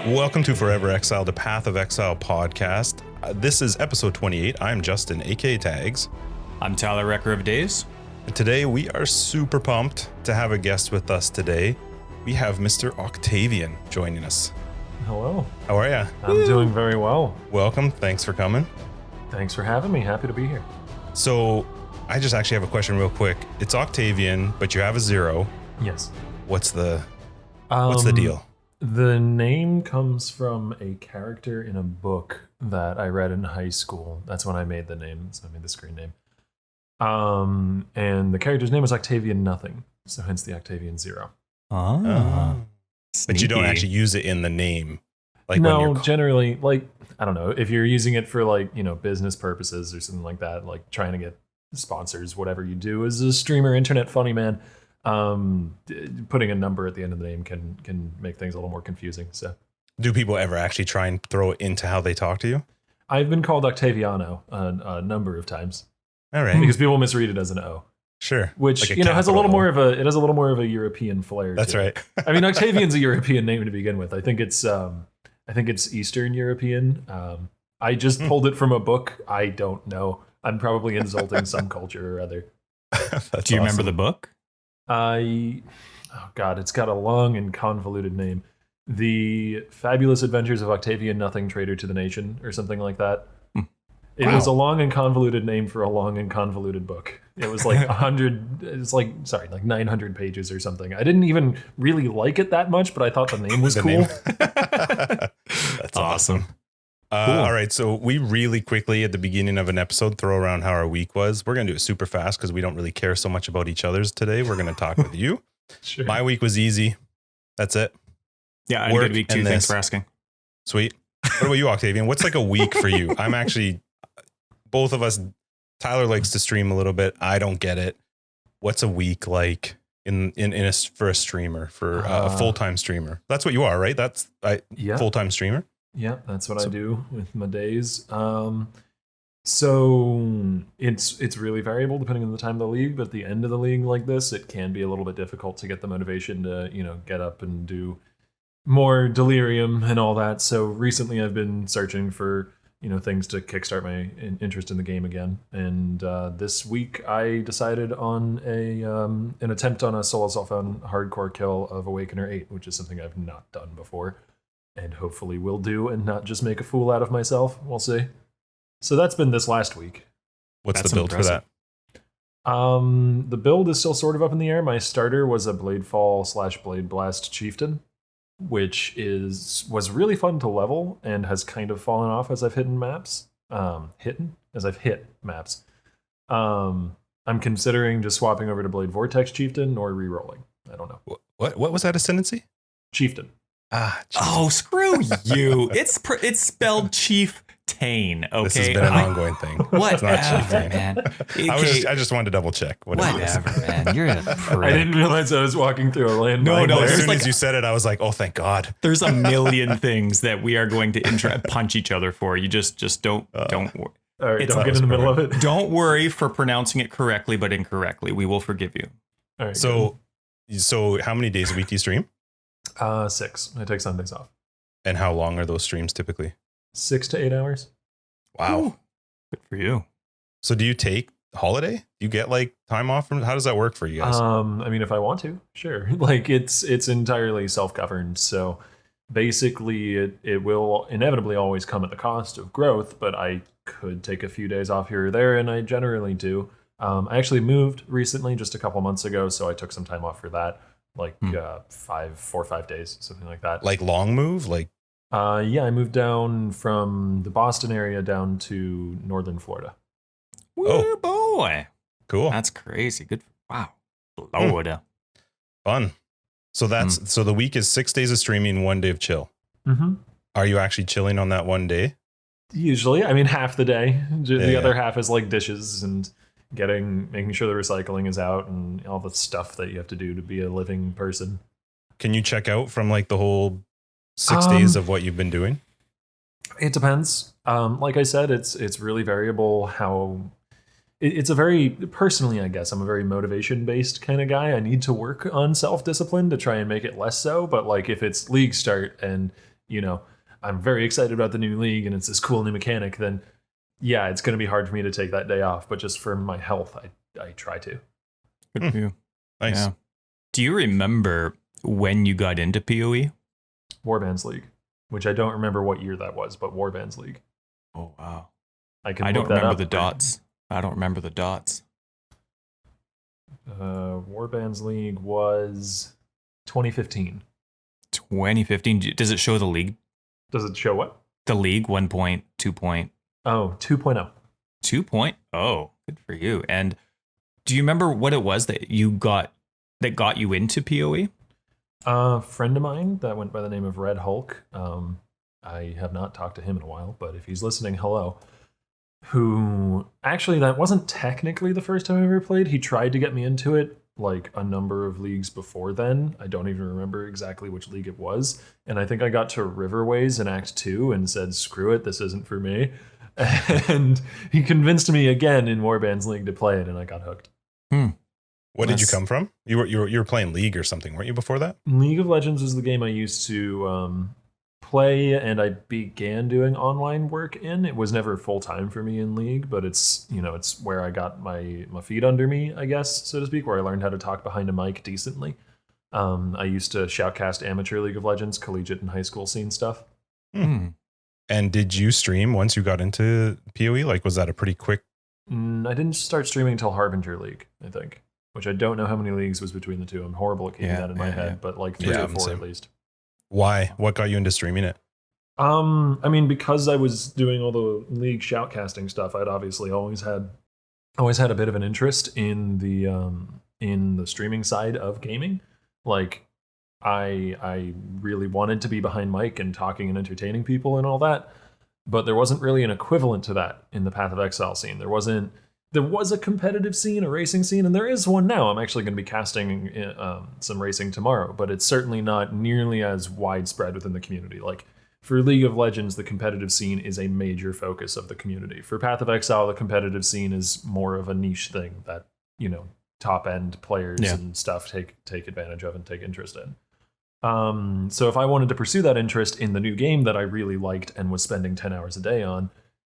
Welcome to Forever Exile, the Path of Exile podcast. This is episode 28. I'm Justin, aka Tags. I'm Tyler, Wrecker of Days. And today we are super pumped to have a guest with us today. We have Mr. Octavian joining us. Hello. How are you? I'm doing very well. Welcome. Thanks for coming. Thanks for having me. Happy to be here. So I just actually have a question real quick. It's Octavian, but you have a 0. Yes. What's the deal? The name comes from a character in a book that I read in high school. That's when I made the name. So I made the screen name. And the character's name was Octavian0, so hence the Octavian0. But you don't actually use it in the name. Like no, when you're generally, like, I don't know, if you're using it for like, business purposes or something like that, like trying to get sponsors, whatever you do as a streamer, internet funny man, putting a number at the end of the name can make things a little more confusing. So, do people ever actually try and throw it into how they talk to you? I've been called Octavian0 a number of times. All right, because people misread it as an O. Sure, which like has a little more of a European flair. That's right. I mean, Octavian's a European name to begin with. I think it's Eastern European. I just pulled it from a book. I don't know. I'm probably insulting some culture or other. Do you remember the book? Oh God, it's got a long and convoluted name. The Fabulous Adventures of Octavian0, Traitor to the Nation, or something like that. It was a long and convoluted name for a long and convoluted book. It was like 900 pages or something. I didn't even really like it that much, but I thought the name was cool. That's awesome. Cool. All right, so we really quickly at the beginning of an episode throw around how our week was. We're going to do it super fast because we don't really care so much about each other's today. We're going to talk with you. Sure. My week was easy. That's it. Yeah, I had a good week too. Thanks for asking. Sweet. What about you, Octavian? What's like a week for you? I'm actually, both of us, Tyler likes to stream a little bit. I don't get it. What's a week like for a streamer, for a full-time streamer? That's what you are, right? That's full-time streamer. Yeah, that's what I do with my days. So it's really variable depending on the time of the league, but at the end of the league like this, it can be a little bit difficult to get the motivation to, get up and do more delirium and all that. So recently I've been searching for, things to kickstart my interest in the game again. And this week I decided on an attempt on a solo self-found hardcore kill of Awakener 8, which is something I've not done before. And hopefully will do and not just make a fool out of myself. We'll see. So that's been this last week. That's the build impressive. For that? The build is still sort of up in the air. My starter was a Bladefall / Blade Blast Chieftain, which was really fun to level and has kind of fallen off as I've hit maps. I'm considering just swapping over to Blade Vortex Chieftain or re-rolling. I don't know. What was that ascendancy? Chieftain. Oh, screw you. It's spelled Chief Tane, okay? This has been an ongoing thing. Whatever, man. I just wanted to double check. Whatever, man. You're a prick. I didn't realize I was walking through a landmine. No. As soon as you said it, I was like, oh, thank God. There's a million things that we are going to punch each other for. You just don't worry. All right, don't get in the middle of it. Don't worry for pronouncing it correctly, but incorrectly. We will forgive you. All right. So how many days a week do you stream? 6. I take Sundays off. And how long are those streams typically? 6 to 8 hours. Wow. Ooh, good for you. So do you take holiday? Do you get like time off from, how does that work for you guys? I mean, if I want to, sure. Like it's entirely self-governed. So basically it will inevitably always come at the cost of growth, but I could take a few days off here or there, and I generally do. I actually moved recently, just a couple months ago, so I took some time off for that. Like 4 or 5 days, something like that. Like long move? Like yeah, I moved down from the Boston area down to northern Florida. Oh boy. Cool. That's crazy. Good. Wow. Florida. Fun. So so the week is 6 days of streaming, 1 day of chill. Mm-hmm. Are you actually chilling on that one day? Usually. I mean, half the day. The other half is like dishes and making sure the recycling is out and all the stuff that you have to do to be a living person. Can you check out from like the whole 6 days of what you've been doing? It depends. Like I said, it's really variable how it's a very, personally, I guess, I'm a very motivation-based kind of guy. I need to work on self-discipline to try and make it less so. But like if it's league start and I'm very excited about the new league and it's this cool new mechanic, then yeah, it's going to be hard for me to take that day off. But just for my health, I try to. Good for you. Nice. Yeah. Do you remember when you got into POE? Warbands League, which I don't remember what year that was, but Warbands League. Oh, wow. I don't remember the dots. I don't remember the dots. Warbands League was 2015. 2015. Does it show the league? Does it show what? The league 1 point, 2 point. Oh, 2.0. 2 point? Oh, good for you. And do you remember what it was that got you into POE? A friend of mine that went by the name of Red Hulk. I have not talked to him in a while, but if he's listening, hello. Who actually, that wasn't technically the first time I ever played. He tried to get me into it like a number of leagues before then. I don't even remember exactly which league it was. And I think I got to Riverways in Act 2 and said, screw it, this isn't for me. And he convinced me again in Warbands League to play it, and I got hooked. What did you come from? You were playing League or something, weren't you, before that? League of Legends was the game I used to play, and I began doing online work in. It was never full time for me in League, but it's where I got my feet under me, I guess, so to speak, where I learned how to talk behind a mic decently. I used to shoutcast amateur League of Legends, collegiate and high school scene stuff. And did you stream once you got into POE? Like, was that a pretty quick? I didn't start streaming until Harbinger League, I think, which I don't know how many leagues was between the two. I'm horrible at keeping that in my head, but like 3 or 4 at least. Why? What got you into streaming it? I mean, because I was doing all the League shoutcasting stuff, I'd obviously always had a bit of an interest in the streaming side of gaming. Like, I really wanted to be behind mic and talking and entertaining people and all that, but there wasn't really an equivalent to that in the Path of Exile scene. There was a competitive scene, a racing scene, and there is one now. I'm actually going to be casting some racing tomorrow, but it's certainly not nearly as widespread within the community. Like, for League of Legends, the competitive scene is a major focus of the community. For Path of Exile, the competitive scene is more of a niche thing that, top end players and stuff take advantage of and take interest in. So if I wanted to pursue that interest in the new game that I really liked and was spending 10 hours a day on,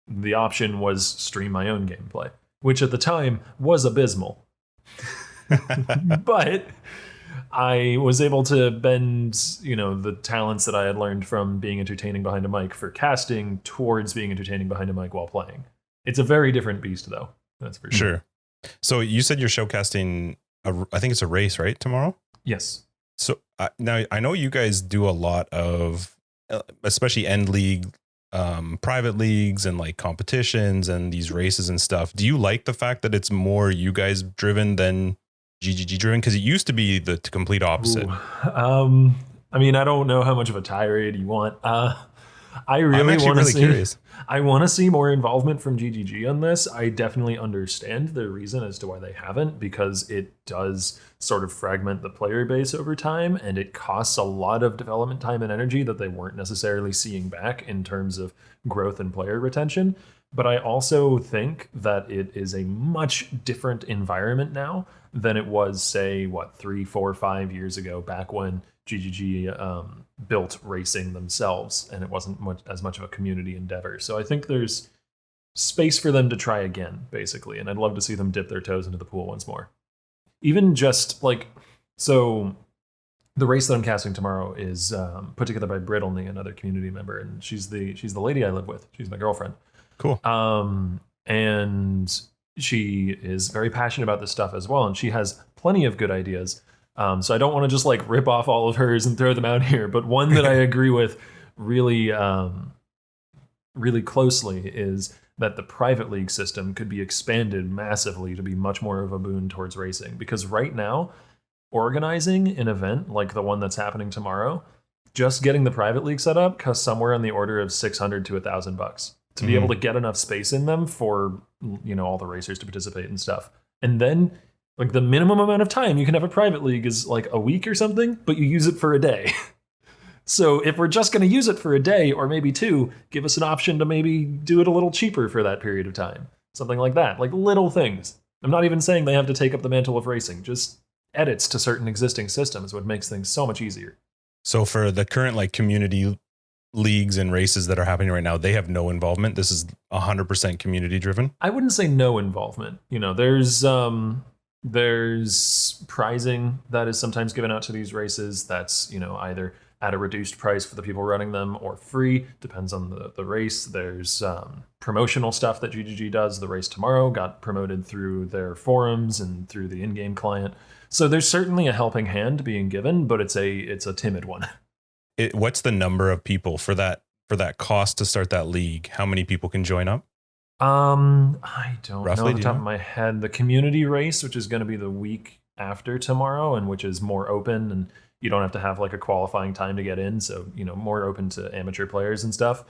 the option was stream my own gameplay, which at the time was abysmal. But I was able to bend, the talents that I had learned from being entertaining behind a mic for casting towards being entertaining behind a mic while playing. It's a very different beast, though. That's for sure. So you said you're showcasting, I think it's a race, right, tomorrow? Yes. So now I know you guys do a lot of, especially end league, private leagues and like competitions and these races and stuff. Do you like the fact that it's more you guys driven than GGG driven? Because it used to be the complete opposite. I mean, I don't know how much of a tirade you want. I really want to see. Curious. I want to see more involvement from GGG on this. I definitely understand the reason as to why they haven't, because it does sort of fragment the player base over time, and it costs a lot of development time and energy that they weren't necessarily seeing back in terms of growth and player retention. But I also think that it is a much different environment now than it was, say, 3, 4, 5 years ago, back when GGG built racing themselves, and it wasn't as much of a community endeavor. So I think there's space for them to try again, basically, and I'd love to see them dip their toes into the pool once more. Even just so the race that I'm casting tomorrow is put together by Brittlney, another community member, and she's the lady I live with. She's my girlfriend. Cool. And she is very passionate about this stuff as well, and she has plenty of good ideas. So I don't want to just rip off all of hers and throw them out here, but one that I agree with really, really closely is that the private league system could be expanded massively to be much more of a boon towards racing. Because right now, organizing an event like the one that's happening tomorrow, just getting the private league set up costs somewhere on the order of $600 to $1,000 to be able to get enough space in them for, all the racers to participate and stuff. And then the minimum amount of time you can have a private league is a week or something, but you use it for a day. So if we're just going to use it for a day or maybe 2, give us an option to maybe do it a little cheaper for that period of time. Something like that, little things. I'm not even saying they have to take up the mantle of racing, just edits to certain existing systems, what makes things so much easier. So for the current community leagues and races that are happening right now, they have no involvement. This is 100% community driven. I wouldn't say no involvement. You know, there's prizing that is sometimes given out to these races that's, you know, either at a reduced price for the people running them or free, depends on the race. There's promotional stuff that GGG does. The race tomorrow got promoted through their forums and through the in-game client. So there's certainly a helping hand being given, but it's a timid one. What's the number of people for that cost to start that league? How many people can join up? I don't Roughly, know off the top of my head. The community race, which is going to be the week after tomorrow, and which is more open, and you don't have to have like a qualifying time to get in, so you know, more open to amateur players and stuff.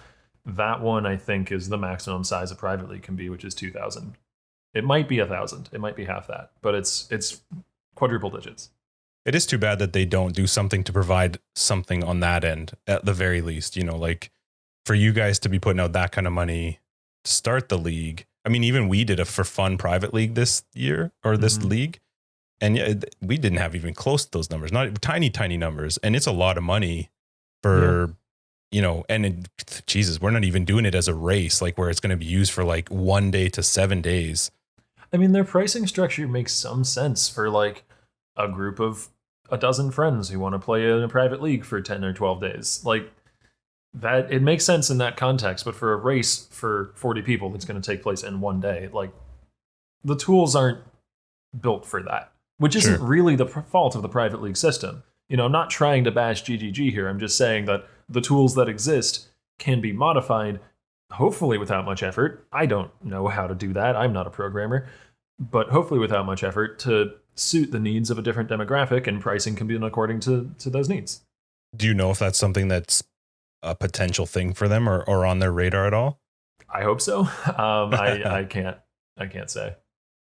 That one I think is the maximum size a private league can be, which is 2,000. It might be 1,000. It might be half that, but it's quadruple digits. It is too bad that they don't do something to provide something on that end at the very least. You know, like for you guys to be putting out that kind of money to start the league. I mean, even we did a for fun private league this year or this league. And yeah, we didn't have even close to those numbers, not tiny numbers. And it's a lot of money for, you know, and Jesus, we're not even doing it as a race, like where it's going to be used for like 1 day to 7 days. I mean, their pricing structure makes some sense for like a group of a dozen friends who want to play in a private league for 10 or 12 days. Like that, it makes sense in that context. But for a race for 40 people that's going to take place in 1 day, like the tools aren't built for that, which isn't really the fault of the private league system. You know, I'm not trying to bash GGG here. I'm just saying that the tools that exist can be modified, hopefully without much effort. I don't know how to do that. I'm not a programmer, but hopefully without much effort to suit the needs of a different demographic, and pricing can be done according to those needs. Do you know if that's something that's a potential thing for them or on their radar at all? I hope so. I can't say.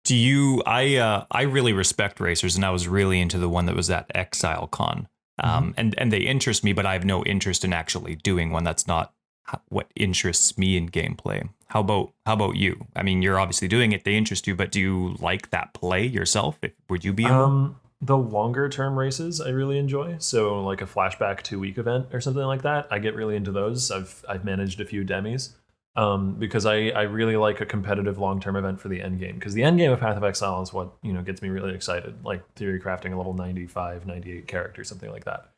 Do you? I really respect racers, and I was really into the one that was at Exilekhan. And they interest me, but I have no interest in actually doing one. That's not what interests me in gameplay. How about you? I mean, you're obviously doing it. They interest you, but do you like that play yourself? Would you be in one? The longer term races I really enjoy. So like a flashback 2-week event or something like that. I get really into those. I've managed a few demis. Because I really like a competitive long-term event for the end game, because the end game of Path of Exile is what, you know, gets me really excited, like theory crafting a level 95, 98 character, something like that.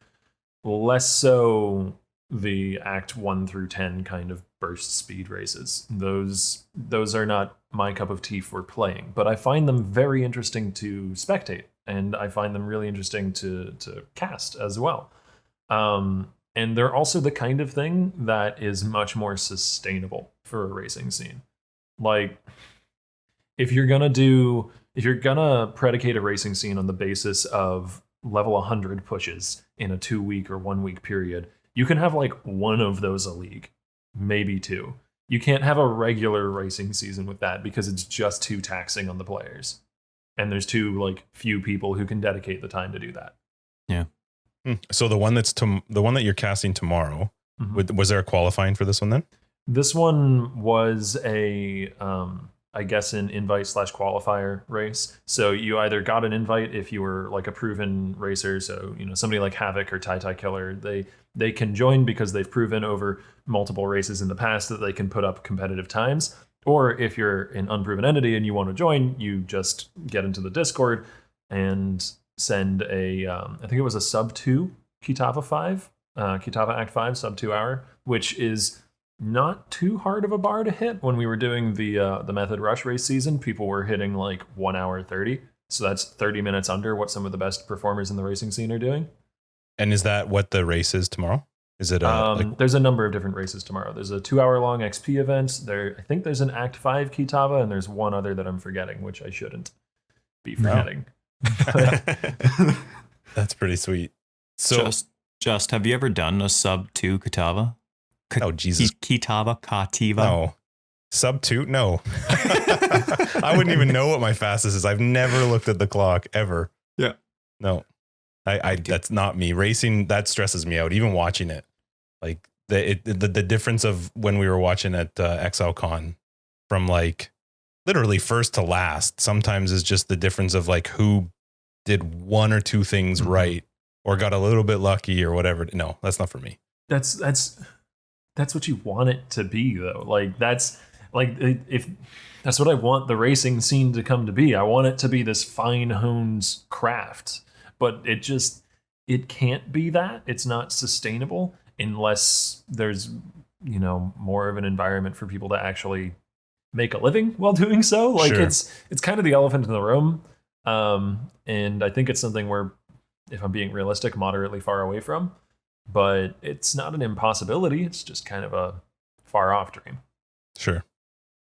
Less so the Act 1 through 10 kind of burst speed races. Those are not my cup of tea for playing, but I find them very interesting to spectate, and I find them really interesting to cast as well. And they're also the kind of thing that is much more sustainable for a racing scene. Like, if you're gonna predicate a racing scene on the basis of level 100 pushes in a 2-week or 1-week period, you can have like one of those a league, maybe two. You can't have a regular racing season with that because it's just too taxing on the players. And there's too like few people who can dedicate the time to do that. Yeah. So the one that you're casting tomorrow, was there a qualifying for this one then? This one was a, I guess, an invite/qualifier race. So you either got an invite if you were like a proven racer. So, you know, somebody like Havoc or Tai Killer, they can join because they've proven over multiple races in the past that they can put up competitive times. Or if you're an unproven entity and you want to join, you just get into the Discord and send a, I think it was a sub 2 Kitava 5, Kitava Act 5 sub 2 hour, which is not too hard of a bar to hit. When we were doing the Method Rush race season, people were hitting like 1 hour 30. So that's 30 minutes under what some of the best performers in the racing scene are doing. And is that what the race is tomorrow? Is it there's a number of different races tomorrow. There's a 2-hour long XP event. I think there's an Act 5 Kitava, and there's one other that I'm forgetting, which I shouldn't be forgetting. No. That's pretty sweet. So just have you ever done a sub 2 Kitava? Oh Jesus. Kativa? No. Sub 2? No. I wouldn't even know what my fastest is. I've never looked at the clock ever. Yeah. No. I that's not me. Racing, that stresses me out. Even watching it, like the difference of when we were watching at Excelkhan from like literally first to last. Sometimes is just the difference of like who did one or two things right or got a little bit lucky or whatever. No, that's not for me. That's that's what you want it to be, though. Like that's like if that's what I want the racing scene to come to be. I want it to be this fine honed craft, but it can't be that. It's not sustainable unless there's more of an environment for people to actually make a living while doing so. Like Sure. it's kind of the elephant in the room, and I think it's something we're, if I'm being realistic, moderately far away from. But it's not an impossibility. It's just kind of a far off dream. Sure.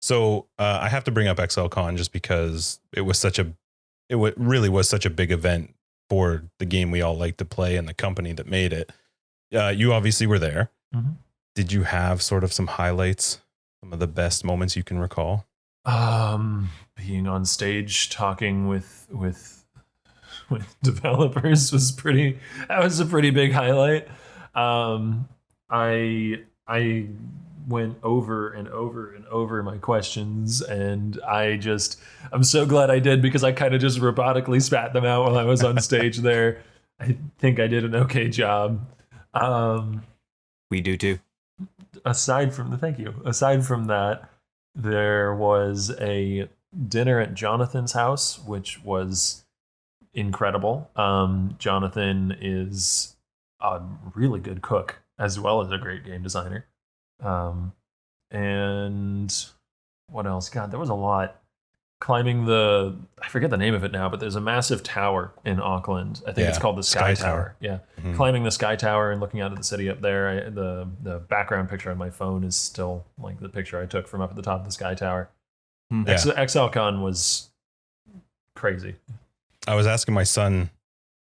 So I have to bring up Excelkhan just because it really was such a big event for the game we all like to play and the company that made it. You obviously were there. Mm-hmm. Did you have sort of some highlights, some of the best moments you can recall? Being on stage talking with developers was a pretty big highlight. I went over and over and over my questions, and I'm so glad I did, because I kind of just robotically spat them out while I was on stage there. I think I did an okay job. We do too. Aside from that, there was a dinner at Jonathan's house, which was incredible. Jonathan is a really good cook as well as a great game designer. And what else? God, there was a lot. Climbing I forget the name of it now, but there's a massive tower in Auckland. I think it's called the Sky Tower. Yeah. Mm-hmm. Climbing the Sky Tower and looking out at the city up there. The background picture on my phone is still like the picture I took from up at the top of the Sky Tower. Yeah. Excelkhan was crazy. I was asking my son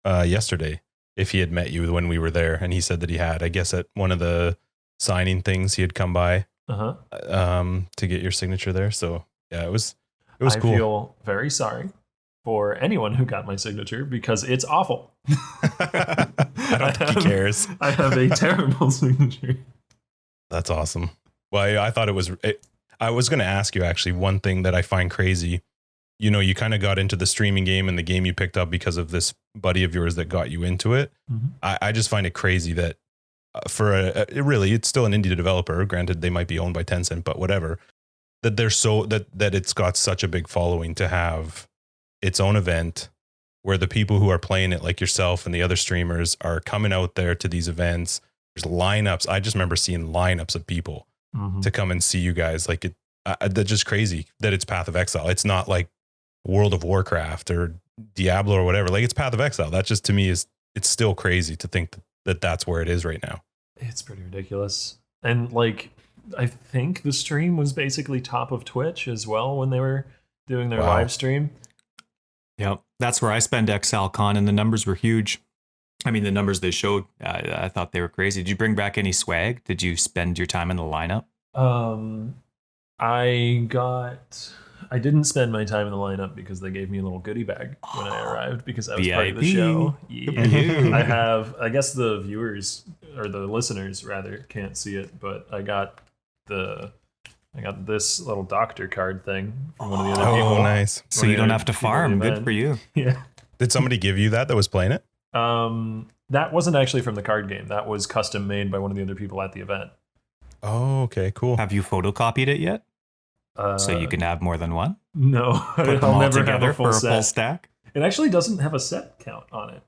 yesterday if he had met you when we were there, and he said that he had. I guess at one of the signing things he had come by to get your signature there. So yeah, it was cool. I feel very sorry for anyone who got my signature because it's awful. I don't think he cares. I have a terrible signature. That's awesome. Well, I thought I was going to ask you actually one thing that I find crazy. You kind of got into the streaming game and the game you picked up because of this buddy of yours that got you into it. Mm-hmm. I just find it crazy that it's still an indie developer. Granted, they might be owned by Tencent, but whatever. That they're that it's got such a big following to have its own event where the people who are playing it, like yourself and the other streamers, are coming out there to these events. There's lineups. I just remember seeing lineups of people to come and see you guys. Like that's just crazy that it's Path of Exile. It's not like World of Warcraft or Diablo or whatever. Like it's Path of Exile. That just to me it's still crazy to think that that's where it is right now. It's pretty ridiculous. And like, I think the stream was basically top of Twitch as well when they were doing their live stream. Yep. That's where I spent Excelkhan, and the numbers were huge. I mean, the numbers they showed, I thought they were crazy. Did you bring back any swag? Did you spend your time in the lineup? I didn't spend my time in the lineup because they gave me a little goodie bag when I arrived because I was part of the show. Yeah. I guess the viewers or the listeners rather can't see it, but I got this little doctor card thing from one of the other people. Oh, nice. So you don't have to farm. Good for you. Yeah. Did somebody give you that was playing it? That wasn't actually from the card game. That was custom made by one of the other people at the event. Oh, okay, cool. Have you photocopied it yet? So you can have more than one? No. Put them all together for a full stack? It actually doesn't have a set count on it.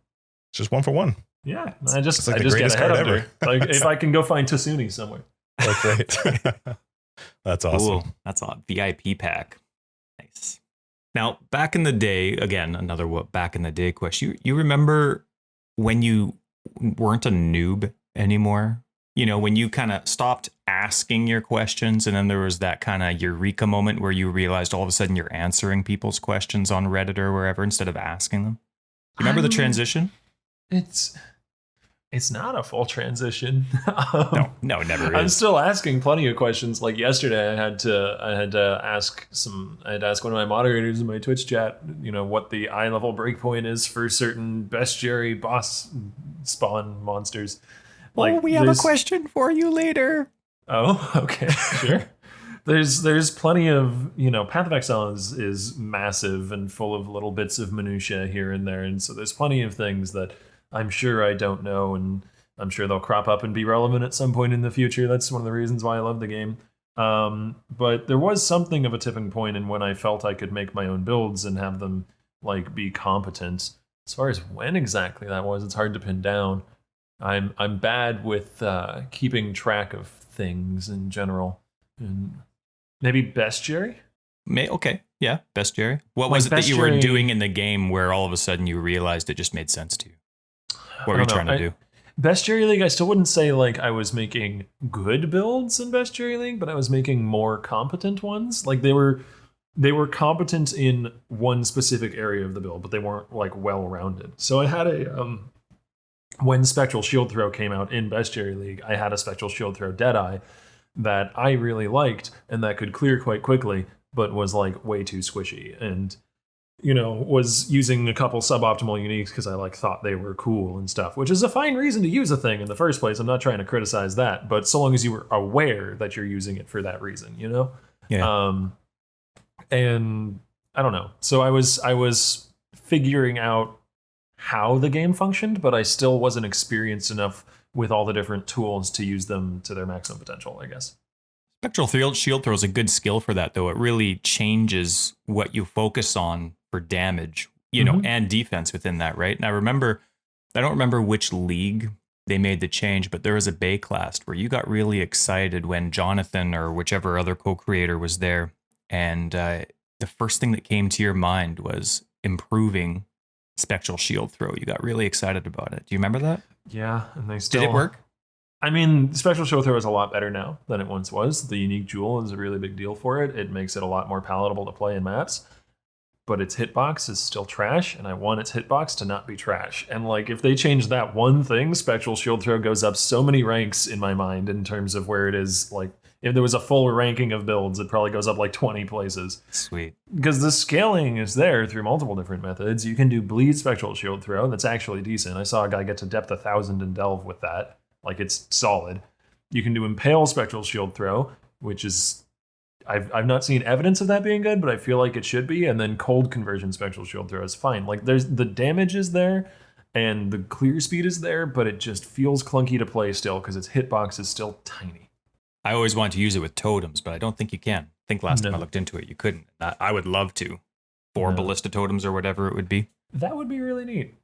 It's just one for one. Yeah. I just like get a head ever. Like if I can go find Tasuni somewhere. That's right. That's awesome. Cool. That's a VIP pack. Nice. Now, back in the day, again, another back in the day question. You remember when you weren't a noob anymore? When you kind of stopped asking your questions, and then there was that kind of eureka moment where you realized all of a sudden you're answering people's questions on Reddit or wherever instead of asking them. You remember the transition? It's not a full transition. No, it never is. I'm still asking plenty of questions. Like yesterday, I had to ask one of my moderators in my Twitch chat, what the eye level breakpoint is for certain bestiary boss spawn monsters. Like, we have a question for you later. Oh, okay, sure. There's plenty of, Path of Exile is massive and full of little bits of minutia here and there, and so there's plenty of things that I'm sure I don't know, and I'm sure they'll crop up and be relevant at some point in the future. That's one of the reasons why I love the game. But there was something of a tipping point in when I felt I could make my own builds and have them like be competent. As far as when exactly that was, it's hard to pin down. I'm bad with keeping track of things in general. And maybe bestiary? Okay, yeah, bestiary. What was it that you were doing in the game where all of a sudden you realized it just made sense to you? What were you trying to do? Bestiary League, I still wouldn't say like I was making good builds in Bestiary League, but I was making more competent ones. Like they were competent in one specific area of the build, but they weren't like well-rounded. So I had a when Spectral Shield Throw came out in Bestiary League, I had a Spectral Shield Throw Deadeye that I really liked and that could clear quite quickly, but was like way too squishy. And was using a couple suboptimal uniques because I like thought they were cool and stuff, which is a fine reason to use a thing in the first place. I'm not trying to criticize that, but so long as you were aware that you're using it for that reason, Yeah. And I don't know. So I was figuring out how the game functioned, but I still wasn't experienced enough with all the different tools to use them to their maximum potential, I guess. Spectral Shield Throw is a good skill for that, though. It really changes what you focus on for damage, and defense within that, right? And I don't remember which league they made the change, but there was a Bay class where you got really excited when Jonathan or whichever other co-creator was there, and the first thing that came to your mind was improving Spectral Shield Throw. You got really excited about it. Do you remember that? Yeah, and they still... Did it work? I mean, Spectral Shield Throw is a lot better now than it once was. The unique jewel is a really big deal for it. It makes it a lot more palatable to play in maps. But its hitbox is still trash, and I want its hitbox to not be trash. And like, if they change that one thing, Spectral Shield Throw goes up so many ranks in my mind in terms of where it is. Like, if there was a full ranking of builds, it probably goes up like 20 places. Sweet. Because the scaling is there through multiple different methods. You can do Bleed Spectral Shield Throw. That's actually decent. I saw a guy get to depth 1,000 in Delve with that. Like, it's solid. You can do Impale Spectral Shield Throw, which is... I've not seen evidence of that being good, but I feel like it should be. And then Cold Conversion Spectral Shield Throw is fine. Like, there's the damage is there, and the clear speed is there, but it just feels clunky to play still, because its hitbox is still tiny. I always wanted to use it with totems, but I don't think you can. I think last time I looked into it, you couldn't. I would love to. 4 ballista totems or whatever it would be. That would be really neat.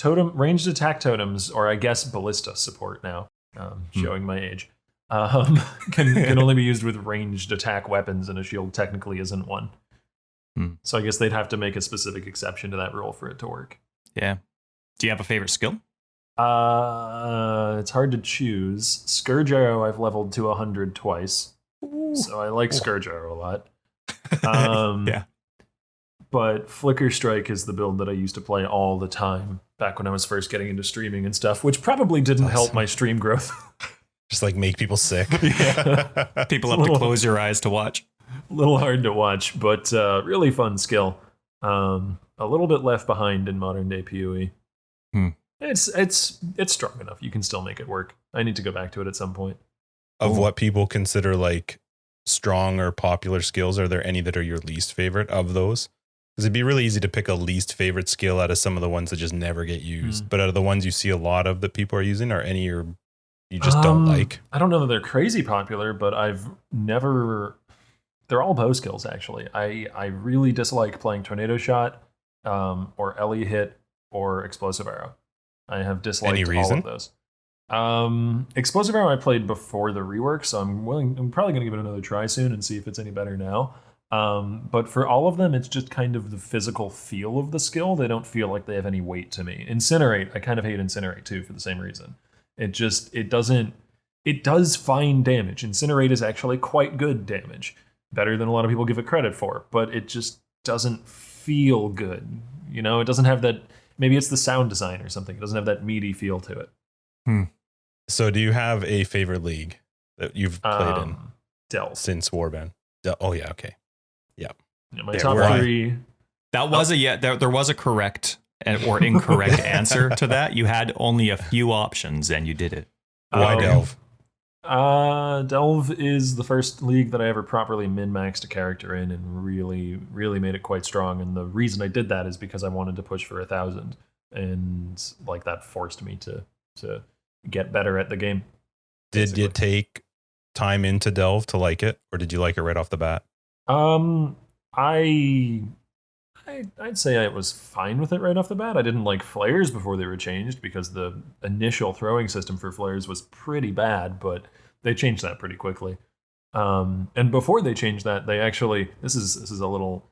Ranged attack totems, or I guess ballista support now, showing my age, can only be used with ranged attack weapons, and a shield technically isn't one. So I guess they'd have to make a specific exception to that rule for it to work. Yeah. Do you have a favorite skill? It's hard to choose. Scourge Arrow I've leveled to 100 twice. Ooh. So I like Scourge Arrow a lot. Yeah. But Flicker Strike is the build that I used to play all the time back when I was first getting into streaming and stuff, which probably didn't help my stream growth. Just like make people sick. Yeah. People have to close your eyes to watch. A little hard to watch, but really fun skill. A little bit left behind in modern day POE. It's strong enough. You can still make it work. I need to go back to it at some point. Of what people consider like strong or popular skills, are there any that are your least favorite of those? Because it'd be really easy to pick a least favorite skill out of some of the ones that just never get used. But out of the ones you see a lot of that people are using, are any you just don't like? I don't know that they're crazy popular, but I've never... They're all bow skills, actually. I really dislike playing Tornado Shot, or Ellie Hit, or Explosive Arrow. I have disliked all of those. Explosive Arrow I played before the rework, so I'm probably going to give it another try soon and see if it's any better now. But for all of them, it's just kind of the physical feel of the skill. They don't feel like they have any weight to me. Incinerate, I kind of hate Incinerate too for the same reason. It does fine damage. Incinerate is actually quite good damage. Better than a lot of people give it credit for, but it just doesn't feel good. It doesn't have that, maybe it's the sound design or something. It doesn't have that meaty feel to it. So do you have a favorite league that you've played in? Delve. Since Warband? Oh yeah, okay. Yeah. My top 3. That was there was a correct or incorrect answer to that. You had only a few options and you did it. Why Delve? Delve is the first league that I ever properly min-maxed a character in and really, really made it quite strong. And the reason I did that is because I wanted to push for 1,000, and like that forced me to get better at the game. Did you take time into Delve to like it, or did you like it right off the bat? I'd say I was fine with it right off the bat. I didn't like flares before they were changed because the initial throwing system for flares was pretty bad, but they changed that pretty quickly. And before they changed that, they actually, this is a little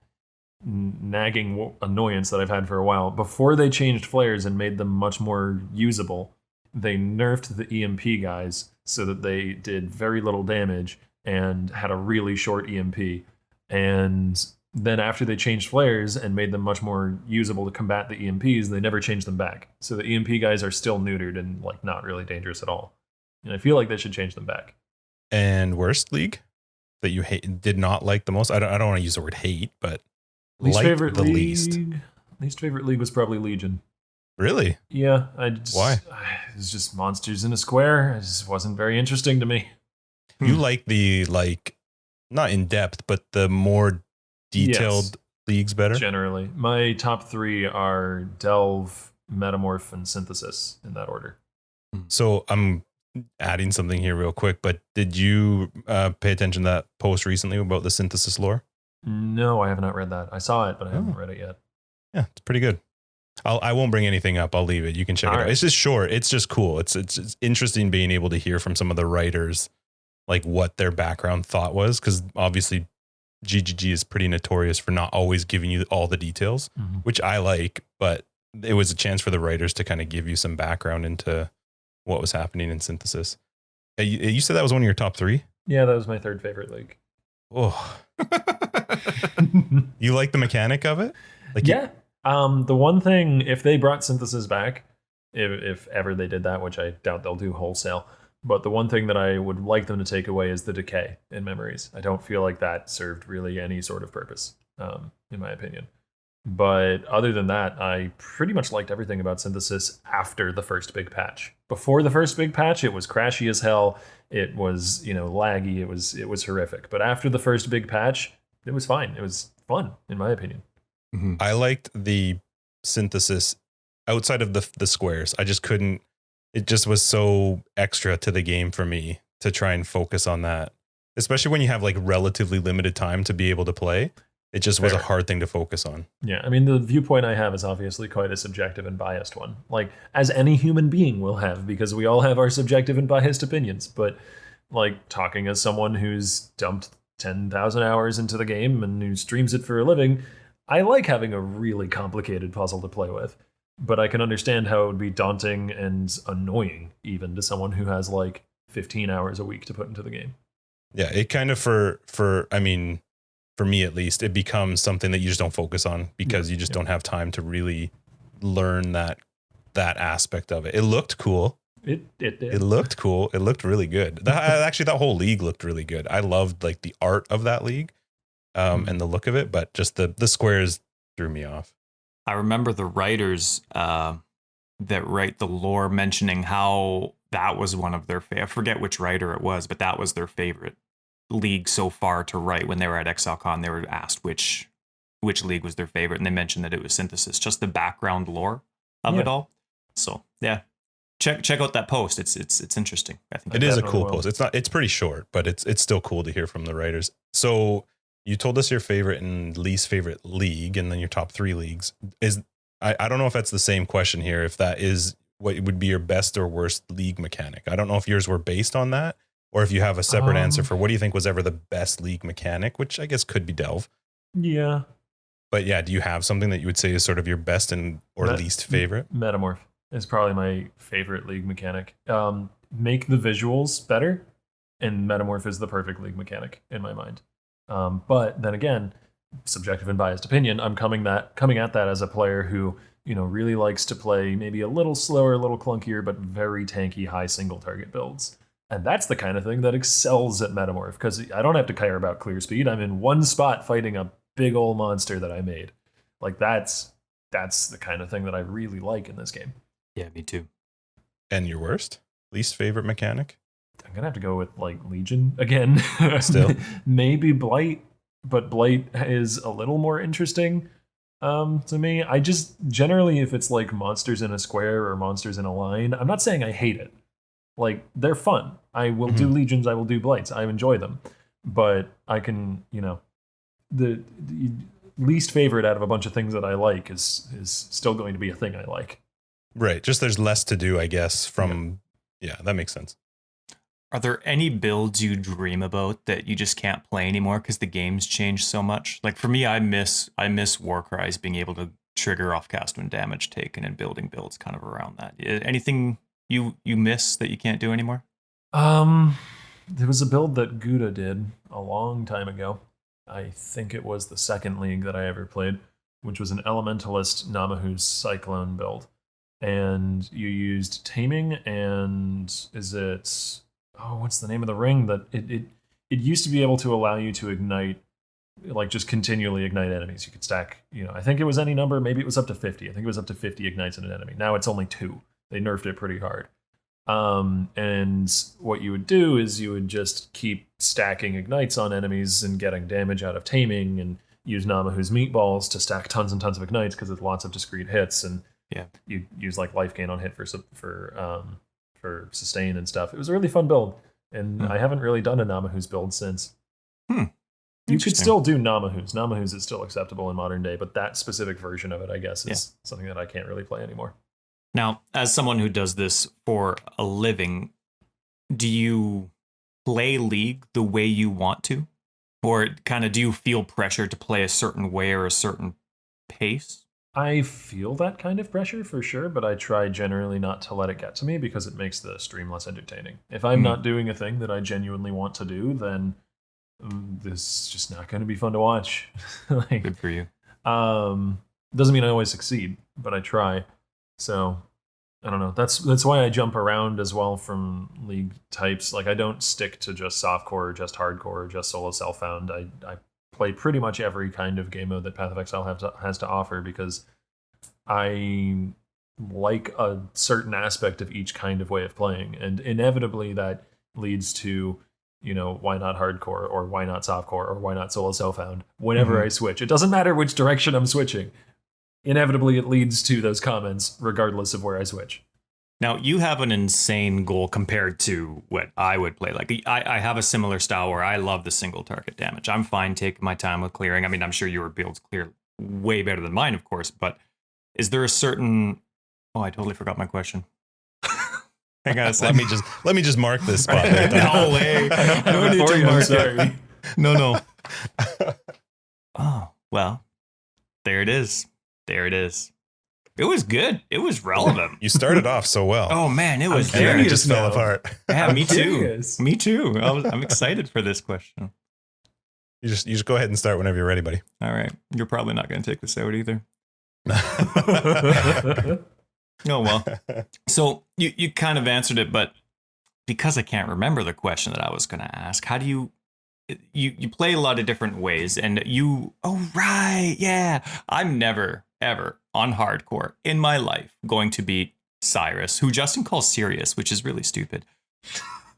nagging annoyance that I've had for a while. Before they changed flares and made them much more usable, they nerfed the EMP guys so that they did very little damage and had a really short EMP. And then after they changed flares and made them much more usable to combat the EMPs, they never changed them back. So the EMP guys are still neutered and like not really dangerous at all. And I feel like they should change them back. And worst league that you did not like the most? I don't want to use the word hate, but least favorite the league. Least favorite league was probably Legion. Really? Yeah. Why? It was just monsters in a square. It just wasn't very interesting to me. You like the not in depth, but the more detailed leagues better? Generally. My top 3 are Delve, Metamorph, and Synthesis in that order. So I'm adding something here real quick, but did you pay attention to that post recently about the Synthesis lore? No, I have not read that. I saw it, but I haven't read it yet. Yeah, it's pretty good. I won't bring anything up. I'll leave it. You can check it out. It's just short. It's just cool. It's interesting being able to hear from some of the writers, like what their background thought was, because obviously GGG is pretty notorious for not always giving you all the details, which I like, but it was a chance for the writers to kind of give you some background into what was happening in Synthesis. You said that was one of your top 3? Yeah, that was my 3rd favorite league. Oh, you like the mechanic of it? Like, yeah. The one thing, if they brought Synthesis back, if ever they did that, which I doubt they'll do wholesale, but the one thing that I would like them to take away is the decay in memories. I don't feel like that served really any sort of purpose, in my opinion. But other than that, I pretty much liked everything about Synthesis after the first big patch. Before the first big patch, it was crashy as hell. It was, laggy. It was horrific. But after the first big patch, it was fine. It was fun, in my opinion. I liked the Synthesis outside of the squares. I just couldn't. It just was so extra to the game for me to try and focus on that, especially when you have like relatively limited time to be able to play. It just was a hard thing to focus on. Yeah, I mean, the viewpoint I have is obviously quite a subjective and biased one, like as any human being will have, because we all have our subjective and biased opinions. But like talking as someone who's dumped 10,000 hours into the game and who streams it for a living, I like having a really complicated puzzle to play with. But I can understand how it would be daunting and annoying even to someone who has like 15 hours a week to put into the game. Yeah, it kind of for me at least, it becomes something that you just don't focus on because you just don't have time to really learn that aspect of it. It looked cool. It did. It looked cool. It looked really good. Actually, that whole league looked really good. I loved like the art of that league and the look of it, but just the squares threw me off. I remember the writers that write the lore mentioning how that was one of their I forget which writer it was, but that was their favorite league so far to write. When they were at Excelkhan, they were asked which league was their favorite, and they mentioned that it was Synthesis, just the background lore of it all. So yeah, check out that post. It's interesting. I think it is a cool post. It's pretty short, but it's still cool to hear from the writers. So you told us your favorite and least favorite league, and then your top 3 leagues. I don't know if that's the same question here. If that is what would be your best or worst league mechanic. I don't know if yours were based on that, or if you have a separate answer for what do you think was ever the best league mechanic, which I guess could be Delve. Yeah. But yeah, do you have something that you would say is sort of your best and or least favorite? Metamorph is probably my favorite league mechanic. Make the visuals better, and Metamorph is the perfect league mechanic in my mind. But then again, subjective and biased opinion, I'm coming at that as a player who, really likes to play maybe a little slower, a little clunkier, but very tanky high single target builds. And that's the kind of thing that excels at Metamorph, because I don't have to care about clear speed. I'm in one spot fighting a big old monster that I made. Like that's the kind of thing that I really like in this game. Yeah, me too. And your worst? Least favorite mechanic? I'm gonna have to go with like Legion again. Still. Maybe Blight, but Blight is a little more interesting to me. I just generally, if it's like monsters in a square or monsters in a line, I'm not saying I hate it. Like, they're fun. I will do legions, I will do blights. I enjoy them. But I can, the least favorite out of a bunch of things that I like is still going to be a thing I like. Right. Just there's less to do, I guess, yeah, that makes sense. Are there any builds you dream about that you just can't play anymore because the game's changed so much? Like for me, I miss Warcry's being able to trigger off cast when damage taken and building builds kind of around that. Anything you miss that you can't do anymore? There was a build that Gouda did a long time ago. I think it was the second league that I ever played, which was an Elementalist Namahu's Cyclone build. And you used Taming and what's the name of the ring? That it used to be able to allow you to ignite, like just continually ignite enemies. You could stack, I think it was any number, maybe it was up to 50. I think it was up to 50 ignites in an enemy. Now it's only 2. They nerfed it pretty hard. And what you would do is you would just keep stacking ignites on enemies and getting damage out of Taming, and use Namahu's Meatballs to stack tons and tons of ignites because it's lots of discrete hits, and you use like life gain on hit for sustain and stuff. It was a really fun build, and I haven't really done a Namahu's build since. You could still do Namahu's. Namahu's is still acceptable in modern day, but that specific version of it, I guess, is something that I can't really play anymore. Now, as someone who does this for a living, do you play League the way you want to? Or kind of do you feel pressure to play a certain way or a certain pace? I feel that kind of pressure for sure, but I try generally not to let it get to me because it makes the stream less entertaining. If I'm not doing a thing that I genuinely want to do, then this is just not going to be fun to watch. Good for you. Doesn't mean I always succeed, but I try. So I don't know. That's why I jump around as well from league types. Like I don't stick to just softcore or just hardcore or just solo self-found. I play pretty much every kind of game mode that Path of Exile has to offer because I like a certain aspect of each kind of way of playing, and inevitably that leads to, why not hardcore or why not softcore or why not solo self-found whenever I switch. It doesn't matter which direction I'm switching. Inevitably, it leads to those comments, regardless of where I switch. Now, you have an insane goal compared to what I would play. Like, I have a similar style where I love the single target damage. I'm fine taking my time with clearing. I mean, I'm sure your builds clear way better than mine, of course, but is there a certain... Oh, I totally forgot my question. I gotta say. Let me just mark this spot there. No way. I don't need to mark it. No. Oh, well, there it is. It was good. It was relevant. You started off so well. Oh man, it was and there. Then it just fell apart. Yeah, me too. Me too. I'm excited for this question. You just go ahead and start whenever you're ready, buddy. All right. You're probably not going to take this out either. Oh well. So you kind of answered it, but because I can't remember the question that I was going to ask, how do you play a lot of different ways, and I'm never ever on hardcore in my life going to beat Cyrus, who Justin calls Sirius, which is really stupid.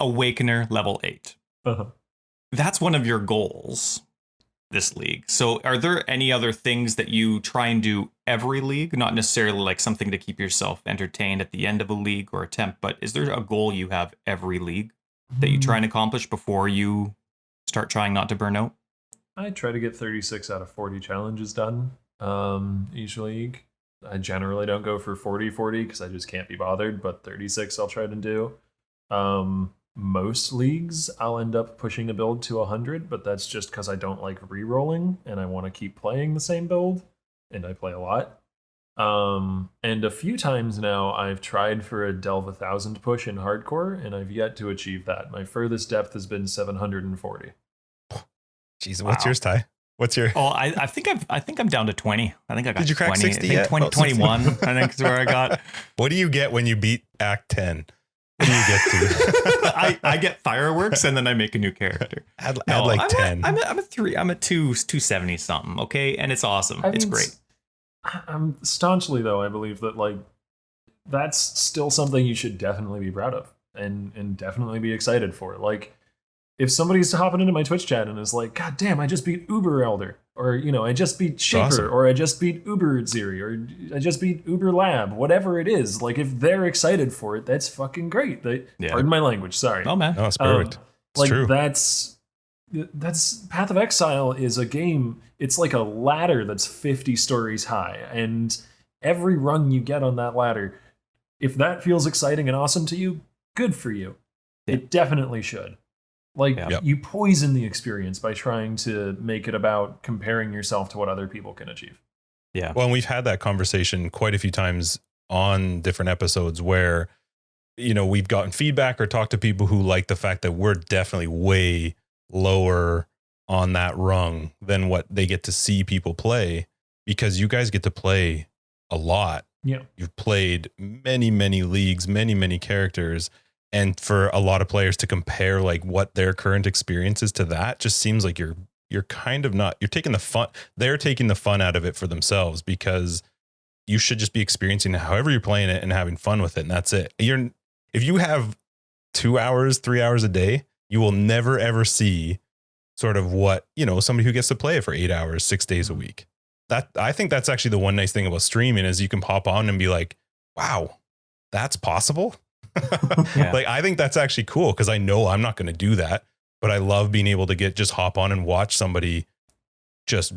Awakener level 8. That's one of your goals this league. So are there any other things that you try and do every league? Not necessarily like something to keep yourself entertained at the end of a league or attempt, but is there a goal you have every league that you try and accomplish before you start trying not to burn out? I try to get 36 out of 40 challenges done each league. I generally don't go for 40-40 because I just can't be bothered, but 36 I'll try to do. Most leagues I'll end up pushing a build to 100, but that's just because I don't like re-rolling and I want to keep playing the same build, and I play a lot. And a few times now I've tried for a Delve 1000 push in hardcore, and I've yet to achieve that. My furthest depth has been 740. Jeez, what's yours, Ty? What's your? Oh, I think I'm down to 20. I think I got. Did you crack 20. 60 I think yet? 21. I think is where I got. What do you get when you beat Act 10? What do you get to? I get fireworks and then I make a new character. Add like 10. I'm a 3. I'm a 270 something. Okay, and it's awesome. It's great. I'm staunchly though. I believe that like that's still something you should definitely be proud of and definitely be excited for. Like if somebody's hopping into my Twitch chat and is like, God damn, I just beat Uber Elder, or I just beat Shaper, awesome. or I just beat Uber Ziri, or I just beat Uber Lab, whatever it is, like if they're excited for it, that's fucking great. Pardon my language, sorry. Oh man, No, it's perfect. It's like true. that's Path of Exile is a game. It's like a ladder that's 50 stories high, and every rung you get on that ladder, if that feels exciting and awesome to you, good for you. Yeah. It definitely should. Like, Yep. you poison the experience by trying to make it about comparing yourself to what other people can achieve. Yeah. Well, and we've had that conversation quite a few times on different episodes where, we've gotten feedback or talked to people who like the fact that we're definitely way lower on that rung than what they get to see people play, because you guys get to play a lot. Yeah. You've played many, many leagues, many, many characters. And for a lot of players to compare like what their current experience is to that just seems like you're kind of not, you're taking the fun. They're taking the fun out of it for themselves, because you should just be experiencing however you're playing it and having fun with it. And that's it. If you have 2 hours, 3 hours a day, you will never, ever see sort of what, somebody who gets to play it for 8 hours, 6 days a week. I think that's actually the one nice thing about streaming is you can pop on and be like, wow, that's possible. Yeah. Like, I think that's actually cool, because I know I'm not going to do that, but I love being able to just hop on and watch somebody just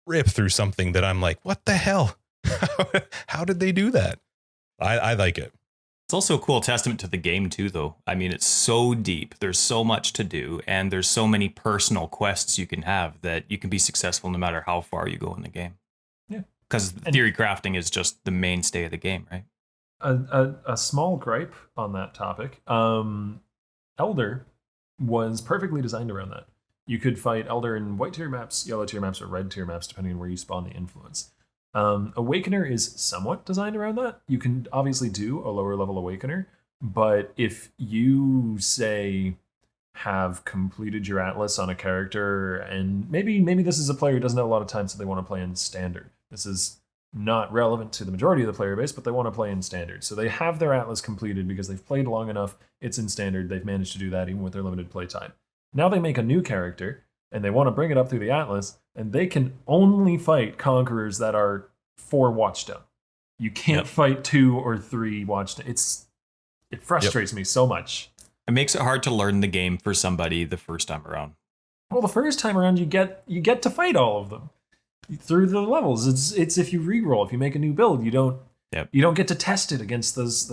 rip through something that I'm like, what the hell? How did they do that? I like it. It's also a cool testament to the game too, though. I mean, it's so deep. There's so much to do, and there's so many personal quests you can have that you can be successful no matter how far you go in the game. Yeah. Because theory crafting is just the mainstay of the game, right? A small gripe on that topic. Elder was perfectly designed around that. You could fight Elder in white tier maps, yellow tier maps, or red tier maps, depending on where you spawn the influence. Awakener is somewhat designed around that. You can obviously do a lower level Awakener, but if you, say, have completed your Atlas on a character, and maybe this is a player who doesn't have a lot of time, so they want to play in Standard. This is not relevant to the majority of the player base, but they want to play in Standard. So they have their Atlas completed because they've played long enough. It's in Standard. They've managed to do that even with their limited play time. Now they make a new character, and they want to bring it up through the Atlas, and they can only fight Conquerors that are 4 Watchstone. You can't fight 2 or 3 Watchstone. It frustrates me so much. It makes it hard to learn the game for somebody the first time around. Well, the first time around, you get to fight all of them through the levels. It's if you reroll, if you make a new build, you don't get to test it against those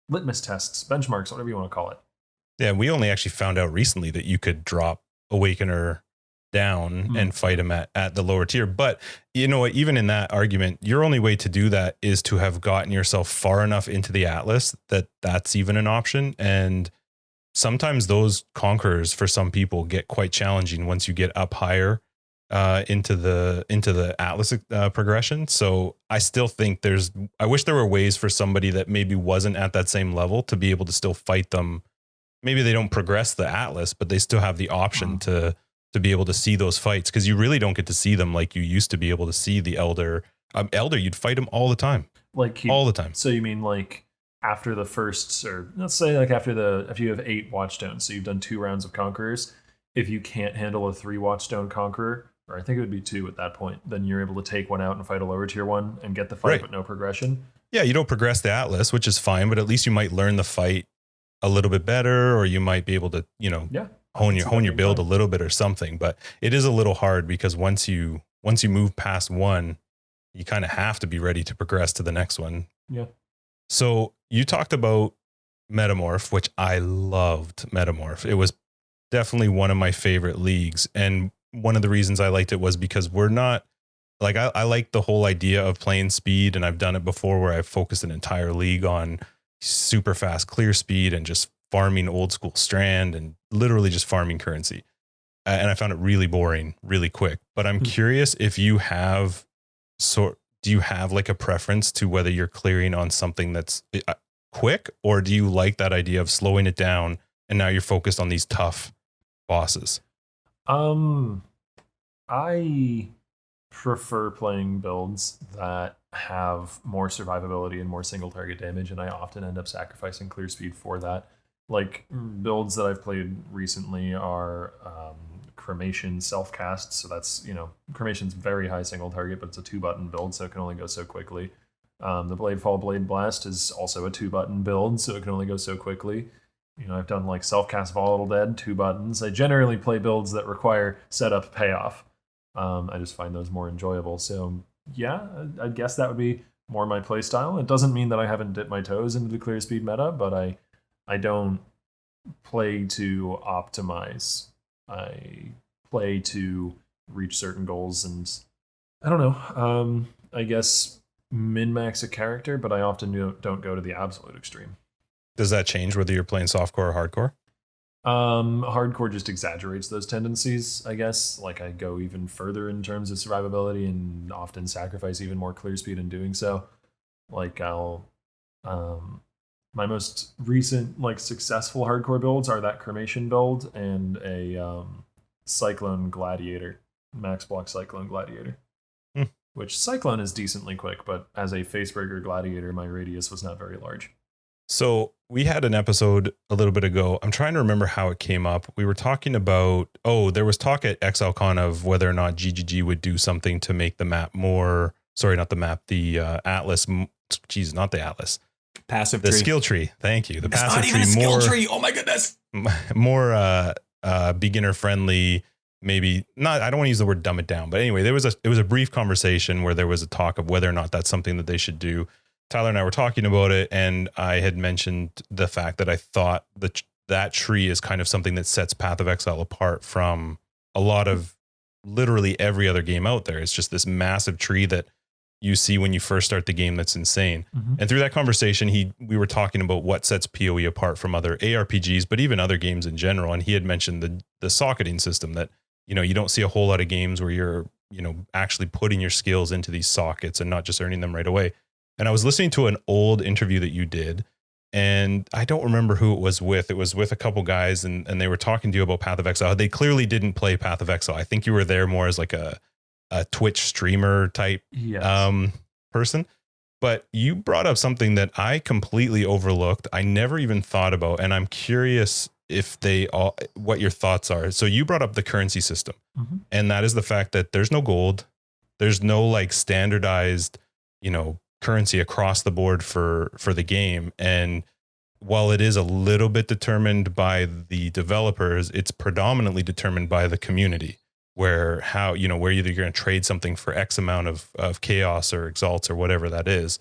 litmus tests, benchmarks, whatever you want to call it. Yeah, we only actually found out recently that you could drop Awakener down and fight him at the lower tier. But you know what, even in that argument, your only way to do that is to have gotten yourself far enough into the Atlas that's even an option. And sometimes those Conquerors for some people get quite challenging once you get up higher into the Atlas progression. So I still think I wish there were ways for somebody that maybe wasn't at that same level to be able to still fight them. Maybe they don't progress the Atlas, but they still have the option to be able to see those fights, because you really don't get to see them like you used to be able to see the Elder. You'd fight him all the time. All the time. So you mean like after the first, or let's say like if you have 8 Watchstones, so you've done 2 rounds of Conquerors, if you can't handle a 3 Watchstone Conqueror, or I think it would be 2 at that point, then you're able to take one out and fight a lower tier one and get the fight, but no progression. Yeah, you don't progress the Atlas, which is fine, but at least you might learn the fight a little bit better, or you might be able to, hone your build a little bit or something. But it is a little hard, because once you move past one, you kind of have to be ready to progress to the next one. Yeah. So you talked about Metamorph, which I loved. Metamorph. It was definitely one of my favorite leagues. And one of the reasons I liked it was because we're not like, I like the whole idea of playing speed. And I've done it before where I've focused an entire league on super fast clear speed and just farming old school Strand and literally just farming currency. And I found it really boring, really quick. But I'm curious if you have do you have like a preference to whether you're clearing on something that's quick, or do you like that idea of slowing it down and now you're focused on these tough bosses? I prefer playing builds that have more survivability and more single target damage, and I often end up sacrificing clear speed for that. like builds that I've played recently are Cremation Self-Cast. So that's, Cremation's very high single target, but it's a 2-button build, so it can only go so quickly. The Bladefall Blade Blast is also a 2-button build, so it can only go so quickly. I've done like Self-Cast Volatile Dead, 2 buttons. I generally play builds that require setup payoff. I just find those more enjoyable. So yeah, I guess that would be more my play style. It doesn't mean that I haven't dipped my toes into the clear speed meta, but I don't play to optimize. I play to reach certain goals, and I don't know. I guess min-max a character, but I often don't go to the absolute extreme. Does that change whether you're playing softcore or hardcore? Hardcore just exaggerates those tendencies, I guess. Like I go even further in terms of survivability and often sacrifice even more clear speed in doing so. Like I'll my most recent like successful hardcore builds are that Cremation build and a Cyclone Gladiator, max block Cyclone Gladiator. Which Cyclone is decently quick, but as a facebreaker Gladiator, my radius was not very large. So we had an episode a little bit ago. I'm trying to remember how it came up. We were talking about, there was talk at Excelkhan of whether or not GGG would do something to make the map more, not the map, the Atlas, not the Atlas. Passive the tree. skill tree. Thank you. The it's passive not even tree, a skill tree. Oh my goodness. More beginner friendly. Maybe not. I don't want to use the word dumb it down, but anyway, it was a brief conversation where there was a talk of whether or not that's something that they should do. Tyler and I were talking about it, and I had mentioned the fact that I thought that tree is kind of something that sets Path of Exile apart from a lot of literally every other game out there. It's just this massive tree that you see when you first start the game that's insane. Mm-hmm. And through that conversation, we were talking about what sets POE apart from other ARPGs, but even other games in general. And he had mentioned the socketing system that, you don't see a whole lot of games where you're, actually putting your skills into these sockets and not just earning them right away. And I was listening to an old interview that you did, and I don't remember who it was with. It was with a couple guys, and they were talking to you about Path of Exile. They clearly didn't play Path of Exile. I think you were there more as like a Twitch streamer type person. But you brought up something that I completely overlooked. I never even thought about, and I'm curious what your thoughts are. So you brought up the currency system, and that is the fact that there's no gold, there's no like standardized, currency across the board for the game. And while it is a little bit determined by the developers, it's predominantly determined by the community, where where either you're going to trade something for X amount of chaos or exalts or whatever that is.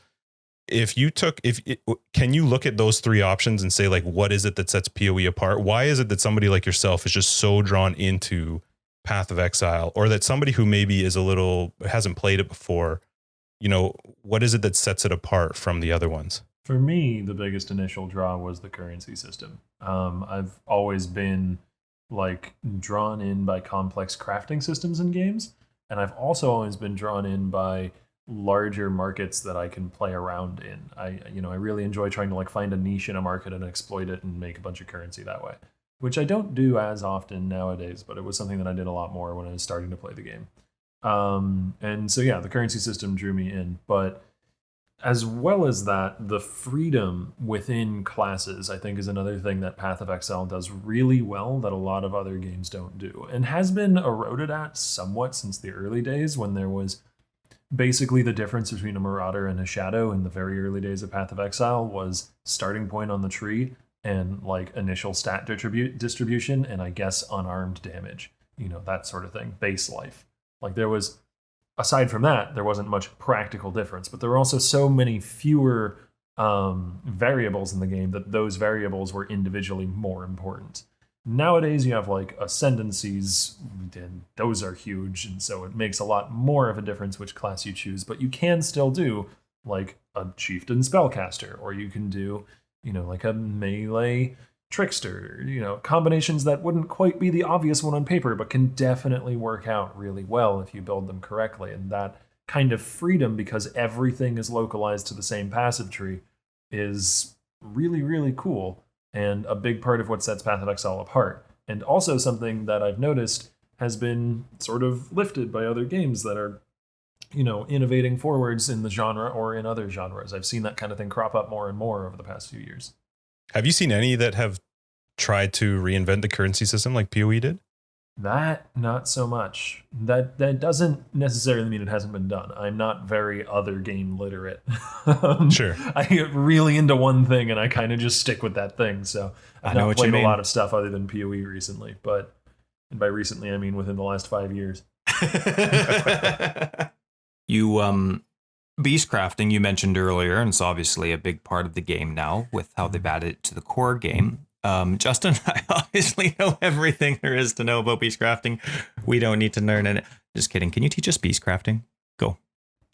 Can you look at those three options and say, like, what is it that sets POE apart? Why is it that somebody like yourself is just so drawn into Path of Exile, or that somebody who maybe hasn't played it before, what is it that sets it apart from the other ones? For me, the biggest initial draw was the currency system. I've always been like drawn in by complex crafting systems in games, and I've also always been drawn in by larger markets that I can play around in. I really enjoy trying to like find a niche in a market and exploit it and make a bunch of currency that way, which I don't do as often nowadays, but it was something that I did a lot more when I was starting to play the game. And so, yeah, the currency system drew me in, but as well as that, the freedom within classes, I think, is another thing that Path of Exile does really well that a lot of other games don't do, and has been eroded at somewhat since the early days, when there was basically the difference between a Marauder and a Shadow in the very early days of Path of Exile was starting point on the tree and like initial stat distribution, and I guess unarmed damage, that sort of thing, base life. Like there was, aside from that, there wasn't much practical difference, but there were also so many fewer variables in the game that those variables were individually more important. Nowadays, you have like ascendancies, and those are huge, and so it makes a lot more of a difference which class you choose, but you can still do like a chieftain spellcaster, or you can do, like a melee trickster, combinations that wouldn't quite be the obvious one on paper, but can definitely work out really well if you build them correctly. And that kind of freedom, because everything is localized to the same passive tree, is really, really cool, and a big part of what sets Path of Exile apart. And also something that I've noticed has been sort of lifted by other games that are, innovating forwards in the genre or in other genres. I've seen that kind of thing crop up more and more over the past few years. Have you seen any that have tried to reinvent the currency system like POE did? That, not so much. That doesn't necessarily mean it hasn't been done. I'm not very other game literate. Sure. I get really into one thing and I kind of just stick with that thing. So I've not played a lot of stuff other than POE recently. But and by recently, I mean within the last 5 years. You beast crafting you mentioned earlier, and it's obviously a big part of the game now with how they've added it to the core game. Justin, I obviously know everything there is to know about beast crafting. We don't need to learn it. Just kidding. Can you teach us beast crafting? Go.